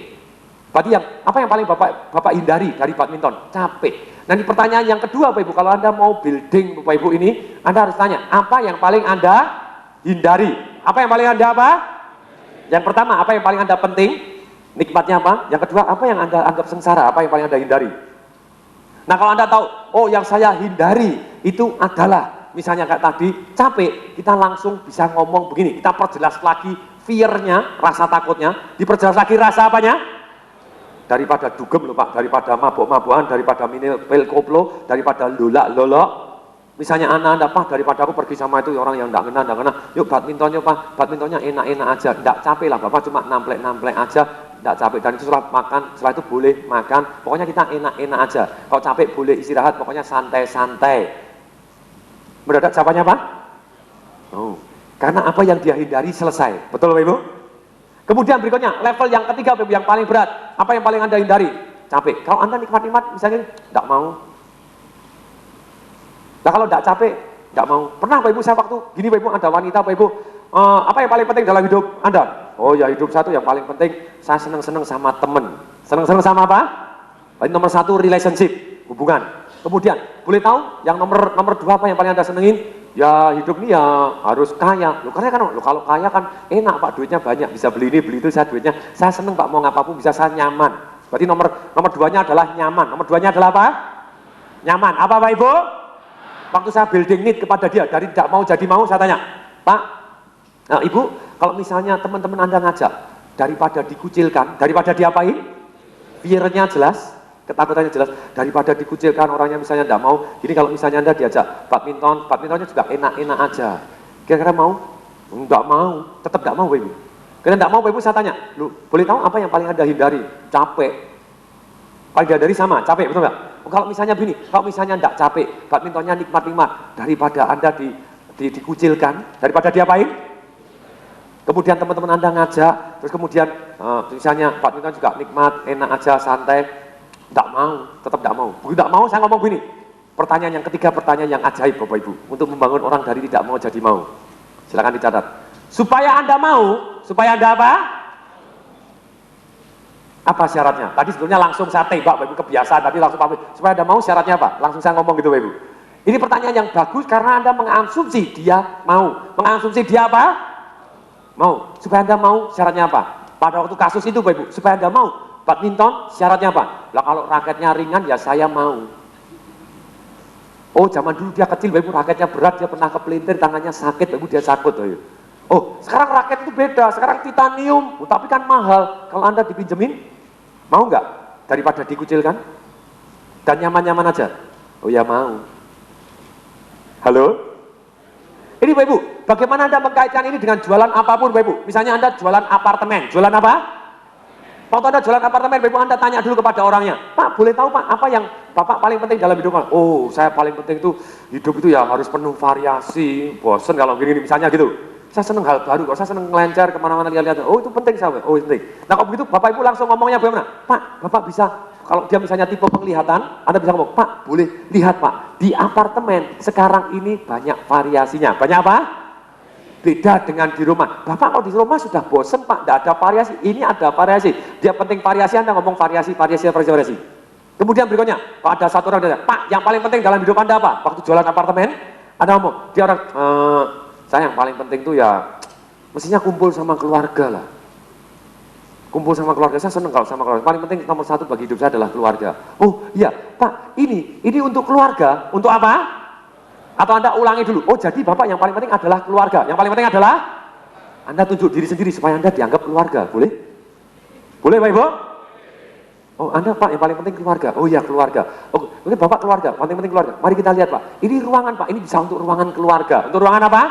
Berarti apa yang paling Bapak hindari dari badminton? Capek. Nah ini pertanyaan yang kedua Bapak Ibu, kalau Anda mau building Bapak Ibu ini, Anda harus tanya, apa yang paling Anda hindari? Apa yang paling Anda apa? Yang pertama, apa yang paling Anda penting? Nikmatnya apa? Yang kedua, apa yang Anda anggap sengsara? Apa yang paling Anda hindari? Nah kalau Anda tahu, oh yang saya hindari itu adalah, misalnya kayak tadi, capek, kita langsung bisa ngomong begini, kita perjelas lagi fear-nya, rasa takutnya, diperjelas lagi rasa apanya? Daripada dugem loh Pak, daripada mabok-mabokan, daripada minum pil koplo, daripada lolak-lolok. Misalnya anak Pak, daripada aku pergi sama itu orang yang enggak kena, yuk badmintonnya Pak, badmintonnya enak-enak aja, enggak capek lah Bapak, cuma namplek-namplek aja, enggak capek, dan itu setelah makan, setelah itu boleh makan, pokoknya kita enak-enak aja, kalau capek boleh istirahat, pokoknya santai-santai. Mendadak jawabannya Pak? Oh, karena apa yang dia hindari selesai, betul Bapak Ibu? Kemudian berikutnya, level yang ketiga Bapak Ibu, yang paling berat, apa yang paling Anda hindari? Capek. Kalau Anda nikmat-nikmat, misalnya enggak mau. Nah kalau tidak capek, tidak mau. Pernah Bapak Ibu saya waktu gini Bapak Ibu, ada wanita Bapak Ibu, apa yang paling penting dalam hidup Anda? Oh ya hidup satu yang paling penting, saya senang-senang sama teman. Senang-senang sama apa? Nomor 1 relationship, hubungan. Kemudian, boleh tahu yang nomor 2 apa yang paling Anda senengin? Ya hidup ini ya harus kaya. Loh karena kan, kalau kaya kan enak Pak, duitnya banyak, bisa beli ini, beli itu, saya duitnya, saya seneng Pak, mau apapun bisa, saya nyaman. Berarti nomor duanya adalah nyaman. Nomor duanya adalah apa? Nyaman. Apa Pak Ibu? Waktu saya building need kepada dia, dari tidak mau jadi mau, saya tanya, Pak, nah, Ibu, kalau misalnya teman-teman Anda ngajak, daripada dikucilkan, daripada diapain? Fear-nya jelas, ketakutannya jelas, daripada dikucilkan orangnya misalnya tidak mau, gini kalau misalnya Anda diajak badmintonnya juga enak-enak aja. Kira-kira mau? Enggak mau, tetap tidak mau Bapak Ibu. Karena tidak mau Bapak Ibu, saya tanya, lu boleh tahu apa yang paling Anda hindari? Capek. Paling dihindari sama, capek, betul nggak? Kalau misalnya begini, kalau misalnya tidak capek, badmintonnya nikmat-nikmat, daripada Anda dikucilkan, daripada diapain? Kemudian teman-teman Anda ngajak, terus kemudian misalnya badminton juga nikmat, enak aja, santai, tidak mau, tetap tidak mau. Begitu tidak mau, saya ngomong begini, pertanyaan yang ketiga, pertanyaan yang ajaib Bapak Ibu, untuk membangun orang dari tidak mau jadi mau. Silakan dicatat. Supaya Anda mau, supaya Anda apa? Apa syaratnya? Tadi sebetulnya langsung saya tembak Bapak Ibu, kebiasaan, tadi langsung pamit. Supaya Anda mau syaratnya apa? Langsung saya ngomong gitu Bapak Ibu. Ini pertanyaan yang bagus karena Anda mengasumsi dia mau. Mengasumsi dia apa? Mau. Supaya Anda mau syaratnya apa? Pada waktu kasus itu Bapak Ibu, supaya Anda mau badminton syaratnya apa? Lah kalau raketnya ringan ya saya mau. Oh zaman dulu dia kecil Bapak Ibu, raketnya berat, dia pernah kepelintir, tangannya sakit Bapak Ibu, dia sakit Bapak Ibu. Oh sekarang raket itu beda, sekarang titanium, tapi kan mahal. Kalau Anda dipinjemin, mau nggak? Daripada dikucilkan? Dan nyaman-nyaman aja? Oh ya mau. Halo? Ini Bapak Ibu, bagaimana Anda mengkaitkan ini dengan jualan apapun Bapak Ibu? Misalnya Anda jualan apartemen, jualan apa? Waktu Anda jualan apartemen, Bapak Ibu, Anda tanya dulu kepada orangnya, Pak boleh tahu Pak, apa yang Bapak paling penting dalam hidup? Oh saya paling penting itu, hidup itu ya harus penuh variasi, bosen kalau gini-gini misalnya gitu. Saya seneng hal baru, kalau saya seneng ngelencar kemana-mana lihat-lihat, oh itu penting saya, oh itu penting. Nah kalau begitu Bapak Ibu langsung ngomongnya bagaimana? Pak, Bapak bisa, kalau dia misalnya tipe penglihatan, Anda bisa ngomong, Pak boleh lihat Pak, di apartemen sekarang ini banyak variasinya. Banyak apa? Beda dengan di rumah. Bapak kalau di rumah sudah bosen Pak, tidak ada variasi, ini ada variasi. Dia penting variasi, Anda ngomong variasi. Kemudian berikutnya, Pak ada satu orang, Pak yang paling penting dalam hidup Anda apa? Waktu jualan apartemen, Anda ngomong, dia orang, saya yang paling penting tuh ya, mestinya kumpul sama keluarga lah. Kumpul sama keluarga, saya seneng kalau sama keluarga. Paling penting nomor satu bagi hidup saya adalah keluarga. Oh iya, Pak, ini untuk keluarga, untuk apa? Atau Anda ulangi dulu, oh jadi Bapak yang paling penting adalah keluarga. Yang paling penting adalah Anda tunjuk diri sendiri supaya Anda dianggap keluarga, boleh? Boleh Pak Ibu? Oh Anda Pak yang paling penting keluarga, oh iya keluarga. Oh mungkin Bapak keluarga, paling penting keluarga. Mari kita lihat Pak, ini ruangan Pak, ini bisa untuk ruangan keluarga. Untuk ruangan apa?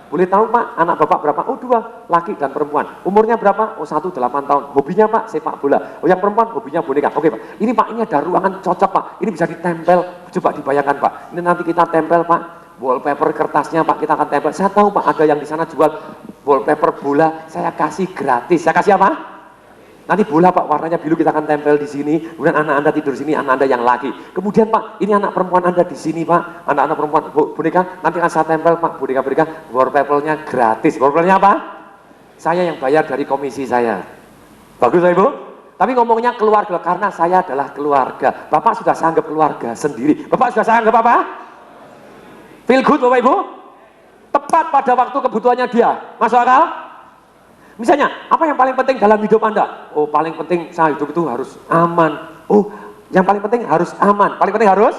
Boleh tahu Pak, anak Bapak berapa? Oh 2, laki dan perempuan. Umurnya berapa? Oh 1, 8 tahun. Hobinya Pak, sepak bola. Oh yang perempuan, hobinya boneka. Oke Pak, ini Pak, ini ada ruangan cocok Pak. Ini bisa ditempel, coba dibayangkan Pak. Ini nanti kita tempel Pak, wallpaper kertasnya Pak, kita akan tempel. Saya tahu Pak, ada yang di sana jual wallpaper bola, saya kasih gratis. Saya kasih apa? Nanti bola Pak, warnanya biru, kita akan tempel di sini. Kemudian anak Anda tidur di sini, anak Anda yang laki. Kemudian Pak, ini anak perempuan Anda di sini Pak. Anak-anak perempuan boneka, nanti akan saya tempel Pak, boneka-boneka, wallpapernya gratis. Wallpapernya apa? Saya yang bayar dari komisi saya. Bagus Pak Ibu? Tapi ngomongnya keluarga, karena saya adalah keluarga. Bapak sudah saya anggap keluarga sendiri. Bapak sudah saya anggap apa? Feel good Bapak Ibu? Tepat pada waktu kebutuhannya dia. Masuk akal? Misalnya, apa yang paling penting dalam hidup Anda? Oh, paling penting saya hidup itu harus aman. Oh, yang paling penting harus aman. Paling penting harus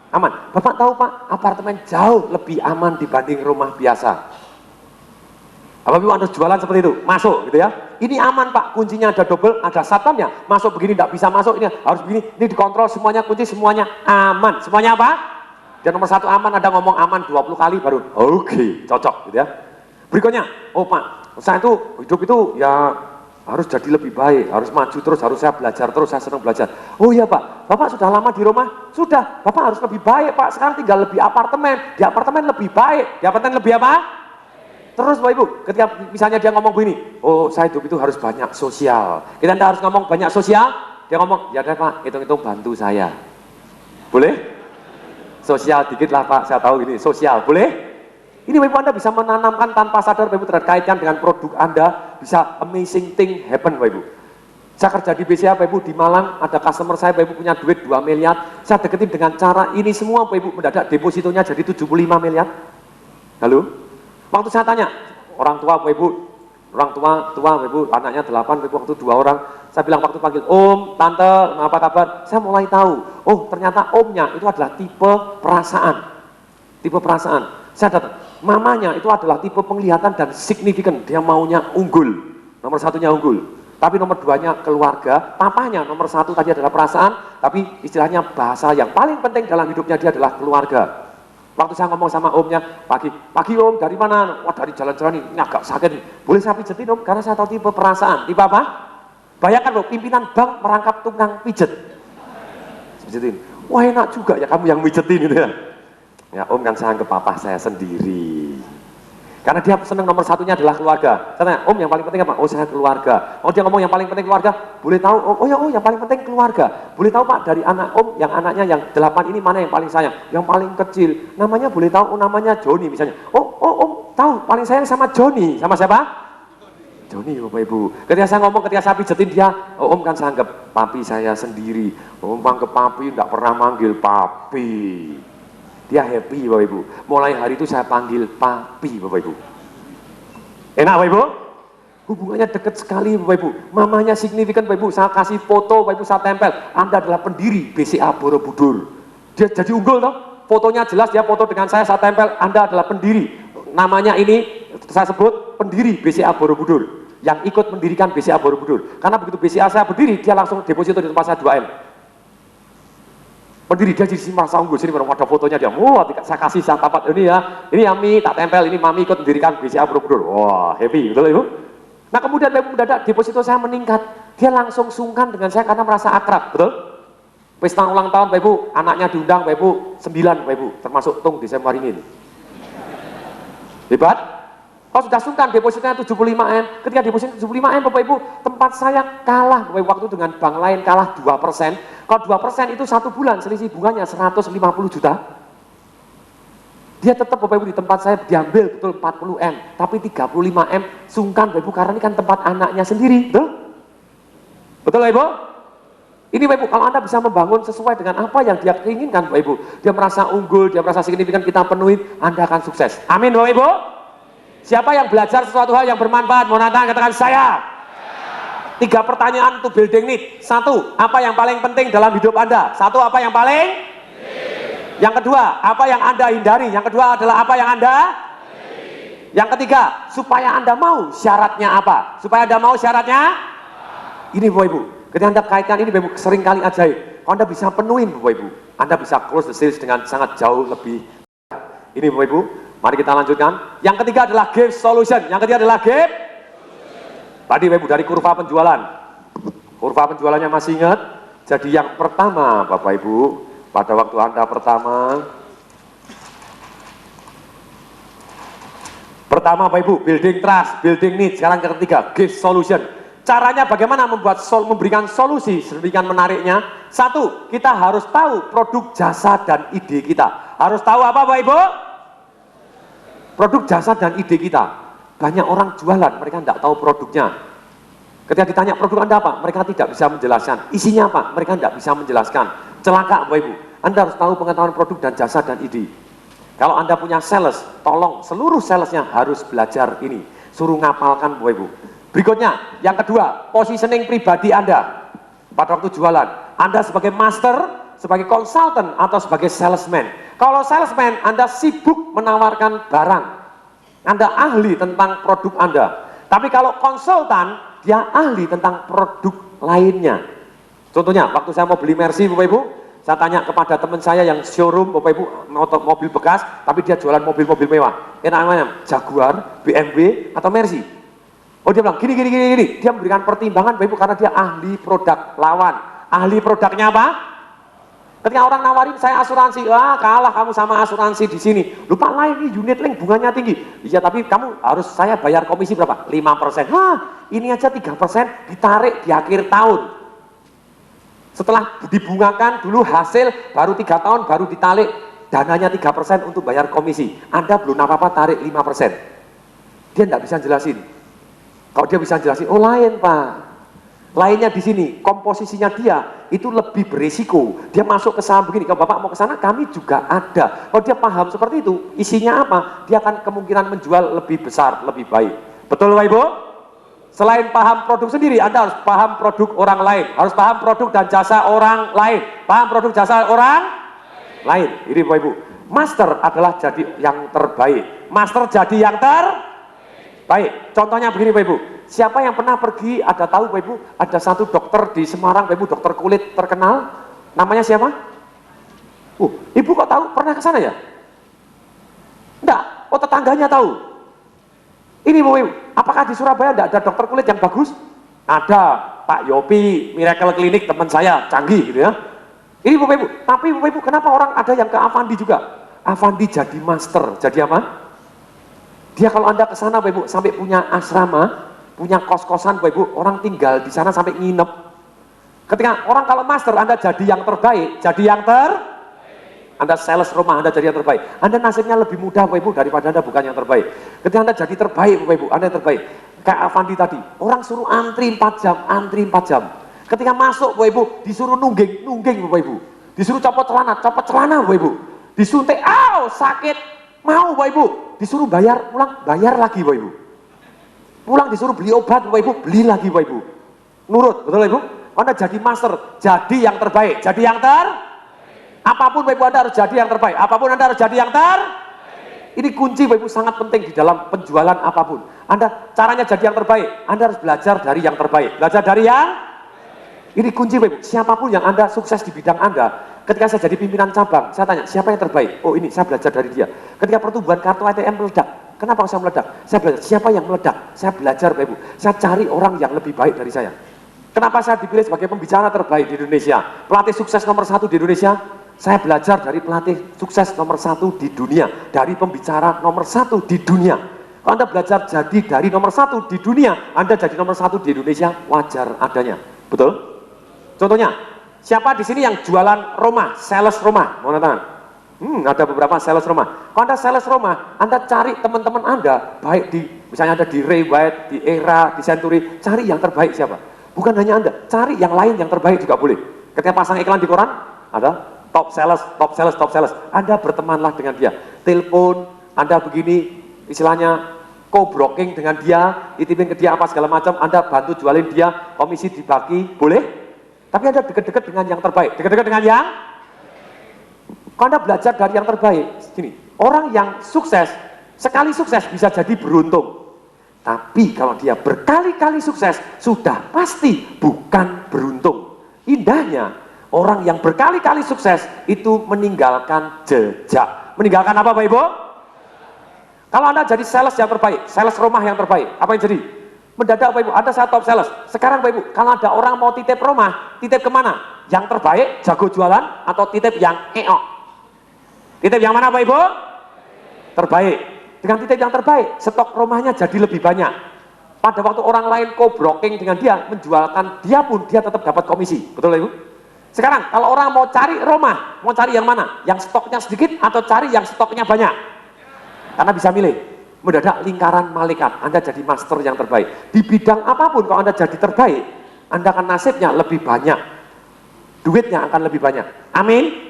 aman. Bapak tahu Pak, apartemen jauh lebih aman dibanding rumah biasa. Apa Ibu Anda jualan seperti itu? Masuk gitu ya. Ini aman Pak, kuncinya ada double, ada satpamnya. Masuk begini tidak bisa masuk, ini harus begini. Ini dikontrol semuanya, kunci semuanya aman. Semuanya apa? Dan nomor 1 aman, Anda ngomong aman 20 kali baru oke, cocok gitu ya. Berikutnya, oh Pak, saya itu hidup itu ya harus jadi lebih baik, harus maju terus, harus saya belajar terus, saya senang belajar. Oh iya Pak, Bapak sudah lama di rumah? Sudah, Bapak harus lebih baik Pak, sekarang tinggal lebih apartemen, di apartemen lebih baik, di apartemen lebih apa? Terus Bapak Ibu, ketika misalnya dia ngomong begini, oh saya hidup itu harus banyak sosial, kita harus ngomong banyak sosial, dia ngomong, ya deh Pak, hitung-hitung bantu saya. Boleh? Sosial dikit lah Pak, saya tahu ini, sosial, boleh? Ini Bapak Ibu Anda bisa menanamkan tanpa sadar Bapak Ibu terkaitkan dengan produk Anda, bisa amazing thing happen Bapak Ibu. Saya kerja di BCA Bapak Ibu di Malang, ada customer saya Bapak Ibu punya duit 2 miliar, saya deketin dengan cara ini semua Bapak Ibu, mendadak depositonya jadi 75 miliar. Halo? Waktu saya tanya, orang tua Bapak Ibu Orang tua, Bapak Ibu, anaknya 8, Bapak Ibu, waktu 2 orang. Saya bilang waktu panggil Om, Tante, apa kabar? Saya mulai tahu, oh ternyata omnya itu adalah tipe perasaan. Tipe perasaan. Saya datang, mamanya itu adalah tipe penglihatan dan signifikan, dia maunya unggul. Nomor satunya unggul. Tapi nomor 2-nya keluarga, papanya nomor 1 tadi adalah perasaan, tapi istilahnya bahasa yang paling penting dalam hidupnya dia adalah keluarga. Waktu saya ngomong sama omnya, pagi om, dari mana? Wah dari jalan-jalan ini agak sakit nih. Boleh saya pijetin om? Karena saya tahu tipe perasaan. Tipe apa? Bayangkan loh, pimpinan bank merangkap tukang pijet. Pijetin. Wah enak juga ya kamu yang pijetin gitu ya. Ya om kan saya anggap papa saya sendiri. Karena dia senang nomor 1-nya adalah keluarga. Saya tanya, om yang paling penting apa? Oh saya keluarga. Oh dia ngomong yang paling penting keluarga. Boleh tahu? Oh yang paling penting keluarga. Boleh tahu pak dari anak om, yang anaknya yang 8 ini mana yang paling sayang? Yang paling kecil. Namanya boleh tahu? Oh namanya Joni misalnya. Oh om tahu paling sayang sama Joni. Sama siapa? Joni Bapak Ibu. Ketika saya ngomong, ketika saya pijetin dia, oh om kan saya anggap papi saya sendiri. Om anggap papi enggak pernah manggil papi. Dia happy Bapak Ibu. Mulai hari itu saya panggil papi Bapak Ibu. Enak Bapak Ibu? Hubungannya dekat sekali Bapak Ibu. Mamanya signifikan Bapak Ibu. Saya kasih foto Bapak Ibu, saya tempel. Anda adalah pendiri BCA Borobudur. Dia jadi unggul toh. Fotonya jelas, dia foto dengan saya tempel. Anda adalah pendiri. Namanya ini saya sebut pendiri BCA Borobudur. Yang ikut mendirikan BCA Borobudur. Karena begitu BCA saya berdiri, dia langsung deposito di tempat saya 2M. Pendiri dia jadi merasa unggul, sini ada fotonya dia, saya kasih saya tapat, ini ya, ini Yami, tak tempel, ini Mami ikut mendirikan BCA Borobudur, wah happy, betul Ibu? Nah kemudian Ibu mendadak deposito saya meningkat, dia langsung sungkan dengan saya karena merasa akrab, betul? Pesta ulang tahun Bapak Ibu, anaknya diundang Bapak Ibu, 9 Bapak Ibu, termasuk Tung Desember ini. Hebat? Kalau sudah sungkan depositnya 75M, ketika deposit 75M Bapak Ibu, tempat saya kalah Bapak Ibu, waktu dengan bank lain kalah 2%. Kalau 2% itu 1 bulan selisih bunganya 150 juta. Dia tetap Bapak Ibu di tempat saya diambil betul 40M, tapi 35M sungkan Bapak Ibu karena ini kan tempat anaknya sendiri, betul? Betul Bapak Ibu? Ini Bapak Ibu, kalau Anda bisa membangun sesuai dengan apa yang dia inginkan Bapak Ibu, dia merasa unggul, dia merasa signifikan, kita penuhi, Anda akan sukses. Amin Bapak Ibu? Siapa yang belajar sesuatu hal yang bermanfaat? Mau nantang katakan saya. 3 pertanyaan untuk building need. 1, apa yang paling penting dalam hidup Anda? 1, apa yang paling? Yang kedua, apa yang Anda hindari? Yang kedua adalah apa yang Anda? Yang ketiga, supaya Anda mau, syaratnya apa? Supaya Anda mau, syaratnya? Ini Bapak Ibu, ketika Anda kaitkan ini Bapak Ibu, sering kali ajaib. Kalau Anda bisa penuhin Bapak Ibu, Anda bisa close the sales dengan sangat jauh lebih. Ini Bapak Ibu, mari kita lanjutkan. Yang ketiga adalah give solution. Yang ketiga adalah give. Tadi Bapak Ibu dari kurva penjualan. Kurva penjualannya masih ingat? Jadi yang pertama Bapak Ibu, pada waktu Anda pertama Bapak Ibu, building trust, building need. Sekarang yang ketiga, give solution. Caranya bagaimana memberikan solusi sedemikian menariknya? 1, kita harus tahu produk, jasa, dan ide kita. Harus tahu apa Bapak Ibu? Produk, jasa, dan ide kita. Banyak orang jualan, mereka tidak tahu produknya. Ketika ditanya produk Anda apa, mereka tidak bisa menjelaskan. Isinya apa, mereka tidak bisa menjelaskan. Celaka Bapak Ibu, Anda harus tahu pengetahuan produk dan jasa dan ide. Kalau Anda punya sales, tolong seluruh salesnya harus belajar ini. Suruh ngapalkan Bapak Ibu. Berikutnya, yang kedua, positioning pribadi Anda. Pada waktu jualan, Anda sebagai master, sebagai konsultan, atau sebagai salesman. Kalau salesman, Anda sibuk menawarkan barang. Anda ahli tentang produk Anda. Tapi kalau konsultan, dia ahli tentang produk lainnya. Contohnya, waktu saya mau beli Mercy, Bapak Ibu, saya tanya kepada teman saya yang showroom, Bapak Ibu, mobil bekas, tapi dia jualan mobil-mobil mewah. Enak mana? Jaguar, BMW, atau Mercy? Oh dia bilang, gini. Dia memberikan pertimbangan, Bapak Ibu, karena dia ahli produk lawan. Ahli produknya apa? Ketika orang nawarin saya asuransi, kalah kamu sama asuransi di sini. Lupa lain nih, unit link bunganya tinggi. Iya, tapi kamu harus saya bayar komisi berapa? 5%. Ini aja 3% ditarik di akhir tahun. Setelah dibungakan dulu hasil, baru 3 tahun baru ditarik dananya 3% untuk bayar komisi. Anda belum apa-apa tarik 5%. Dia tidak bisa jelasin. Kalau dia bisa jelasin, oh lain Pak. Lainnya di sini, komposisinya dia itu lebih berisiko. Dia masuk ke saham begini, kalau Bapak mau ke sana, kami juga ada. Kalau dia paham seperti itu, isinya apa? Dia akan kemungkinan menjual lebih besar, lebih baik. Betul Bapak Ibu? Selain paham produk sendiri, Anda harus paham produk orang lain. Harus paham produk dan jasa orang lain. Paham produk jasa orang lain. Ini Bapak Ibu. Master adalah jadi yang terbaik. Master jadi yang terbaik. Contohnya begini Bapak Ibu. Siapa yang pernah pergi, ada tahu Bapak Ibu, ada satu dokter di Semarang, Bapak Ibu, dokter kulit terkenal. Namanya siapa? Ibu kok tahu? Pernah ke sana ya? Enggak. Oh, tetangganya tahu. Ini Bapak Ibu, apakah di Surabaya tidak ada dokter kulit yang bagus? Ada, Pak Yopi, Miracle Clinic, teman saya, canggih gitu ya. Ini Bapak Ibu, tapi Bapak Ibu kenapa orang ada yang ke Avandi juga? Avandi jadi master, jadi apa? Dia kalau Anda ke sana Bapak Ibu, sampai punya asrama, punya kos-kosan Bapak Ibu, orang tinggal di sana sampai nginep. Ketika orang kalau master, Anda jadi yang terbaik, jadi yang Anda sales rumah, Anda jadi yang terbaik. Anda nasibnya lebih mudah Bapak Ibu daripada Anda bukan yang terbaik. Ketika Anda jadi terbaik Bapak Ibu, Anda yang terbaik. Kayak Avandi tadi, orang suruh antri 4 jam, antri 4 jam. Ketika masuk Bapak Ibu, disuruh nungging Bapak Ibu. Disuruh copot celana Bapak Ibu. Disuntik, sakit, mau Bapak Ibu. Disuruh bayar, pulang, bayar lagi Bapak Ibu. Pulang disuruh beli obat Bapak Ibu, beli lagi Bapak Ibu. Nurut, betul Ibu? Anda jadi master, jadi yang terbaik, jadi yang apapun Bapak Ibu Anda harus jadi yang terbaik. Apapun Anda harus jadi yang Ini kunci Bapak Ibu sangat penting di dalam penjualan apapun. Anda caranya jadi yang terbaik. Anda harus belajar dari yang terbaik. Belajar dari yang Ini kunci Bapak Ibu. Siapapun yang Anda sukses di bidang Anda, ketika saya jadi pimpinan cabang, saya tanya, siapa yang terbaik? Oh ini, saya belajar dari dia. Ketika pertumbuhan kartu ATM meledak, kenapa saya meledak? Saya belajar, siapa yang meledak? Saya belajar Bapak Ibu. Saya cari orang yang lebih baik dari saya. Kenapa saya dipilih sebagai pembicara terbaik di Indonesia? Pelatih sukses nomor 1 di Indonesia? Saya belajar dari pelatih sukses nomor 1 di dunia, dari pembicara nomor 1 di dunia. Kalau Anda belajar jadi dari nomor 1 di dunia, Anda jadi nomor 1 di Indonesia, wajar adanya. Betul? Contohnya, siapa di sini yang jualan rumah, sales rumah? Mau tangan? Ada beberapa sales rumah. Kalau Anda sales rumah, Anda cari teman-teman Anda, baik di, misalnya ada di Ray White, di Era, di Century, cari yang terbaik siapa? Bukan hanya Anda, cari yang lain yang terbaik juga boleh. Ketika pasang iklan di koran, ada top sales. Anda bertemanlah dengan dia. Telepon, Anda begini, istilahnya co-broking dengan dia, titipin ke dia apa segala macam, Anda bantu jualin dia, komisi dibagi, boleh? Tapi Anda dekat-dekat dengan yang terbaik. Dekat-dekat dengan yang? Kalau Anda belajar dari yang terbaik, gini, orang yang sukses, sekali sukses bisa jadi beruntung. Tapi kalau dia berkali-kali sukses, sudah pasti bukan beruntung. Indahnya, orang yang berkali-kali sukses itu meninggalkan jejak. Meninggalkan apa Bapak Ibu? Kalau Anda jadi sales yang terbaik, sales rumah yang terbaik, apa yang jadi? Mendadak Bapak Ibu, ada saya top sales. Sekarang Bapak Ibu, kalau ada orang mau titip rumah, titip kemana? Yang terbaik, jago jualan, atau titip yang eok? Titip yang mana Bapak Ibu? Terbaik. Dengan titip yang terbaik, stok rumahnya jadi lebih banyak. Pada waktu orang lain co-broking dengan dia, menjualkan dia pun, dia tetap dapat komisi. Betul Ibu? Sekarang, kalau orang mau cari rumah, mau cari yang mana? Yang stoknya sedikit atau cari yang stoknya banyak? Karena bisa milih. Mendadak lingkaran malaikat, Anda jadi master yang terbaik. Di bidang apapun, kalau Anda jadi terbaik, Anda akan nasibnya lebih banyak. Duitnya akan lebih banyak. Amin.